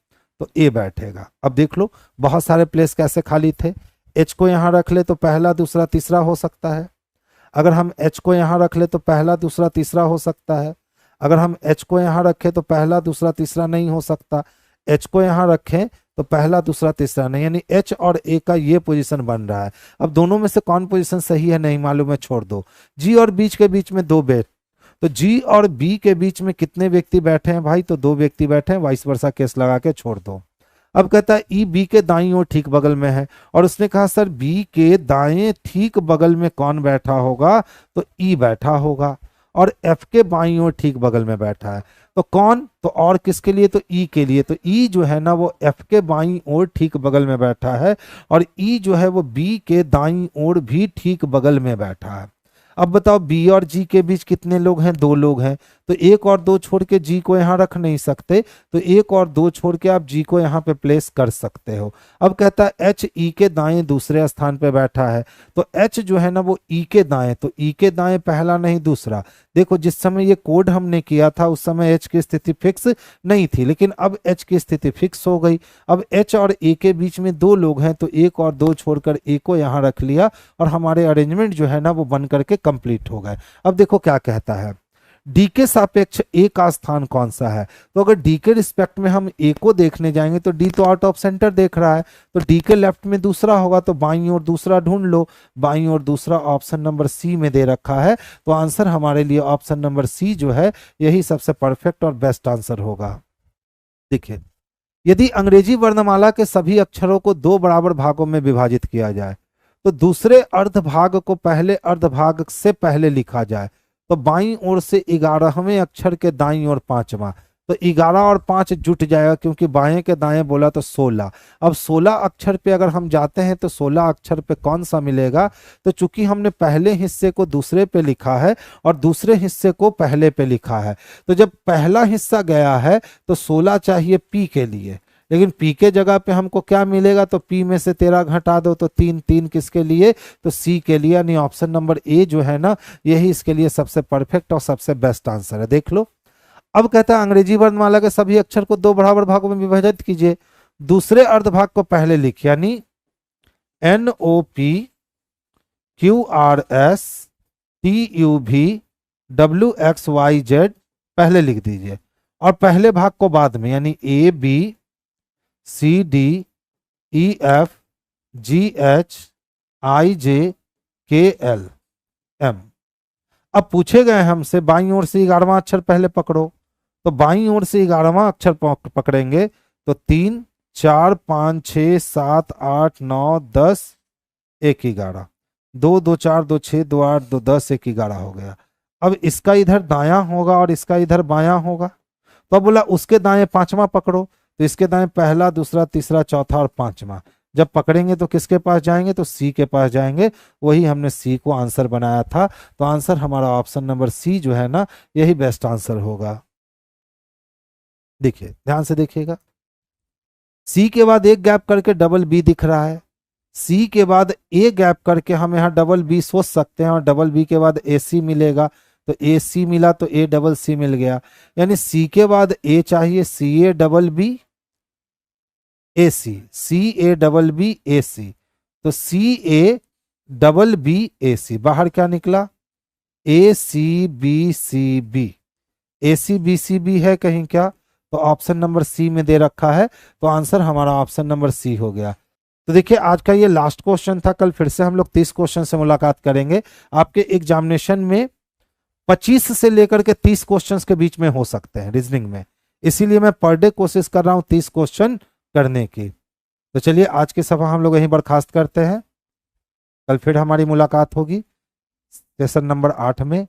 तो ए बैठेगा। अब देख लो बहुत सारे प्लेस कैसे खाली थे, एच को यहां रख ले तो पहला दूसरा तीसरा हो सकता है, अगर हम एच को यहां रख ले तो पहला दूसरा तीसरा हो सकता है, अगर हम एच को यहां रखें तो पहला दूसरा तीसरा नहीं हो सकता, एच को यहां रखें तो पहला दूसरा तीसरा नहीं, यानी एच और ए का ये पोजीशन बन रहा है। अब दोनों में से कौन पोजीशन सही है नहीं मालूम है, छोड़ दो। जी और बीच के बीच में 2 बैठ, तो जी और बी के बीच में कितने व्यक्ति बैठे हैं भाई, तो 2 व्यक्ति बैठे हैं, वाइस वर्सा केस लगा के छोड़ दो। अब कहता है ई बी के दाईं ओर ठीक बगल में है, और उसने कहा सर बी के दाएं ठीक बगल में कौन बैठा होगा, तो ई बैठा होगा, और एफ के बाईं ओर ठीक बगल में बैठा है, तो कौन, तो और किसके लिए, तो ई के लिए। तो ई जो है ना वो एफ के बाईं ओर ठीक बगल में बैठा है, और ई जो है वो बी के दाईं ओर भी ठीक बगल में बैठा है। अब बताओ बी और जी के बीच कितने लोग हैं, 2 लोग हैं, तो 1 और 2 छोड़ के जी को यहां रख नहीं सकते, तो 1 और 2 छोड़ के आप जी को यहां पे प्लेस कर सकते हो। अब कहता है एच ई के दाएं दूसरे स्थान पे बैठा है, तो एच जो है ना वो ई के दाएं, तो ई के दाएं पहला नहीं दूसरा। देखो जिस समय ये कोड हमने किया था उस समय एच की स्थिति फिक्स नहीं थी, लेकिन अब एच की स्थिति फिक्स हो गई। अब एच और ए के बीच में 2 लोग हैं, तो 1 और 2 छोड़कर ए को यहां रख लिया, और हमारे अरेंजमेंट जो है ना वो बन करके कंप्लीट हो गए। अब देखो क्या कहता है, डी के सापेक्ष ए का स्थान कौन सा है, तो अगर डी के रिस्पेक्ट में हम ए को देखने जाएंगे तो डी तो आउट ऑफ सेंटर देख रहा है, तो डी के लेफ्ट में दूसरा होगा, तो बाईं ओर दूसरा ढूंढ लो, बाईं ओर दूसरा ऑप्शन नंबर सी में दे रखा है, तो आंसर हमारे लिए ऑप्शन नंबर सी जो है यही सबसे परफेक्ट और बेस्ट आंसर होगा। देखिए यदि अंग्रेजी वर्णमाला के सभी अक्षरों को 2 बराबर भागों में विभाजित किया जाए, तो दूसरे अर्धभाग को पहले अर्धभाग से पहले लिखा जाए, तो बाईं ओर से 11वें अक्षर के दाईं ओर 5वां, तो 11 और 5 जुट जाएगा, क्योंकि बाएं के दाएं बोला तो 16। अब 16 अक्षर पे अगर हम जाते हैं तो 16 अक्षर पे कौन सा मिलेगा, तो चूंकि हमने पहले हिस्से को दूसरे पे लिखा है और दूसरे हिस्से को पहले पे लिखा है, तो जब पहला हिस्सा गया है तो 16 चाहिए पी के लिए, लेकिन पी के जगह पे हमको क्या मिलेगा, तो पी में से 13 घटा दो तो 3, 3 किसके लिए, तो सी के लिए, यानी ऑप्शन नंबर ए जो है ना यही इसके लिए सबसे परफेक्ट और सबसे बेस्ट आंसर है। देख लो अब कहता है अंग्रेजी वर्णमाला के सभी अक्षर को 2 बराबर भागों में विभाजित कीजिए, दूसरे अर्धभाग को पहले लिख, यानी NOPQRSTUVWXYZ पहले लिख दीजिए, और पहले भाग को बाद में, यानी ABCDEFGHIJKLM। अब पूछे गए हमसे बाईं ओर से 11वां अक्षर पहले पकड़ो, तो बाईं ओर से 11वां अक्षर पकड़ेंगे तो 3 4 5 6 7 8 9 10 1 11, 2 2 4 2 6 2 8 2 10 1 11 हो गया। अब इसका इधर दायां होगा और इसका इधर बायां होगा, तो अब बोला उसके दाएं 5वां पकड़ो, तो इसके दाएं पहला दूसरा तीसरा चौथा और 5वां, जब पकड़ेंगे तो किसके पास जाएंगे, तो सी के पास जाएंगे, वही हमने सी को आंसर बनाया था, तो आंसर हमारा ऑप्शन नंबर सी जो है ना यही बेस्ट आंसर होगा। देखिए ध्यान से देखिएगा, सी के बाद एक गैप करके डबल बी दिख रहा है, सी के बाद ए गैप करके हम यहाँ डबल बी सोच सकते हैं, और डबल बी के बाद ए सी मिलेगा, तो ए सी मिला तो ए डबल सी मिल गया, यानी सी के बाद ए चाहिए, C A double B A C, C A double B A C, तो C A double B A सी, बाहर क्या निकला, ए C B C B, A C B C B है कहीं क्या, तो ऑप्शन नंबर सी में दे रखा है, तो आंसर हमारा ऑप्शन नंबर सी हो गया। तो देखिए आज का ये लास्ट क्वेश्चन था, कल फिर से हम लोग 30 क्वेश्चन से मुलाकात करेंगे। आपके एग्जामिनेशन में 25 से लेकर के 30 क्वेश्चंस के बीच में हो सकते हैं रीजनिंग में, इसीलिए मैं पर डे कोशिश कर रहा हूं 30 क्वेश्चन करने की। तो चलिए आज की सभा हम लोग यहीं बर्खास्त करते हैं, कल फिर हमारी मुलाकात होगी सेशन नंबर 8 में।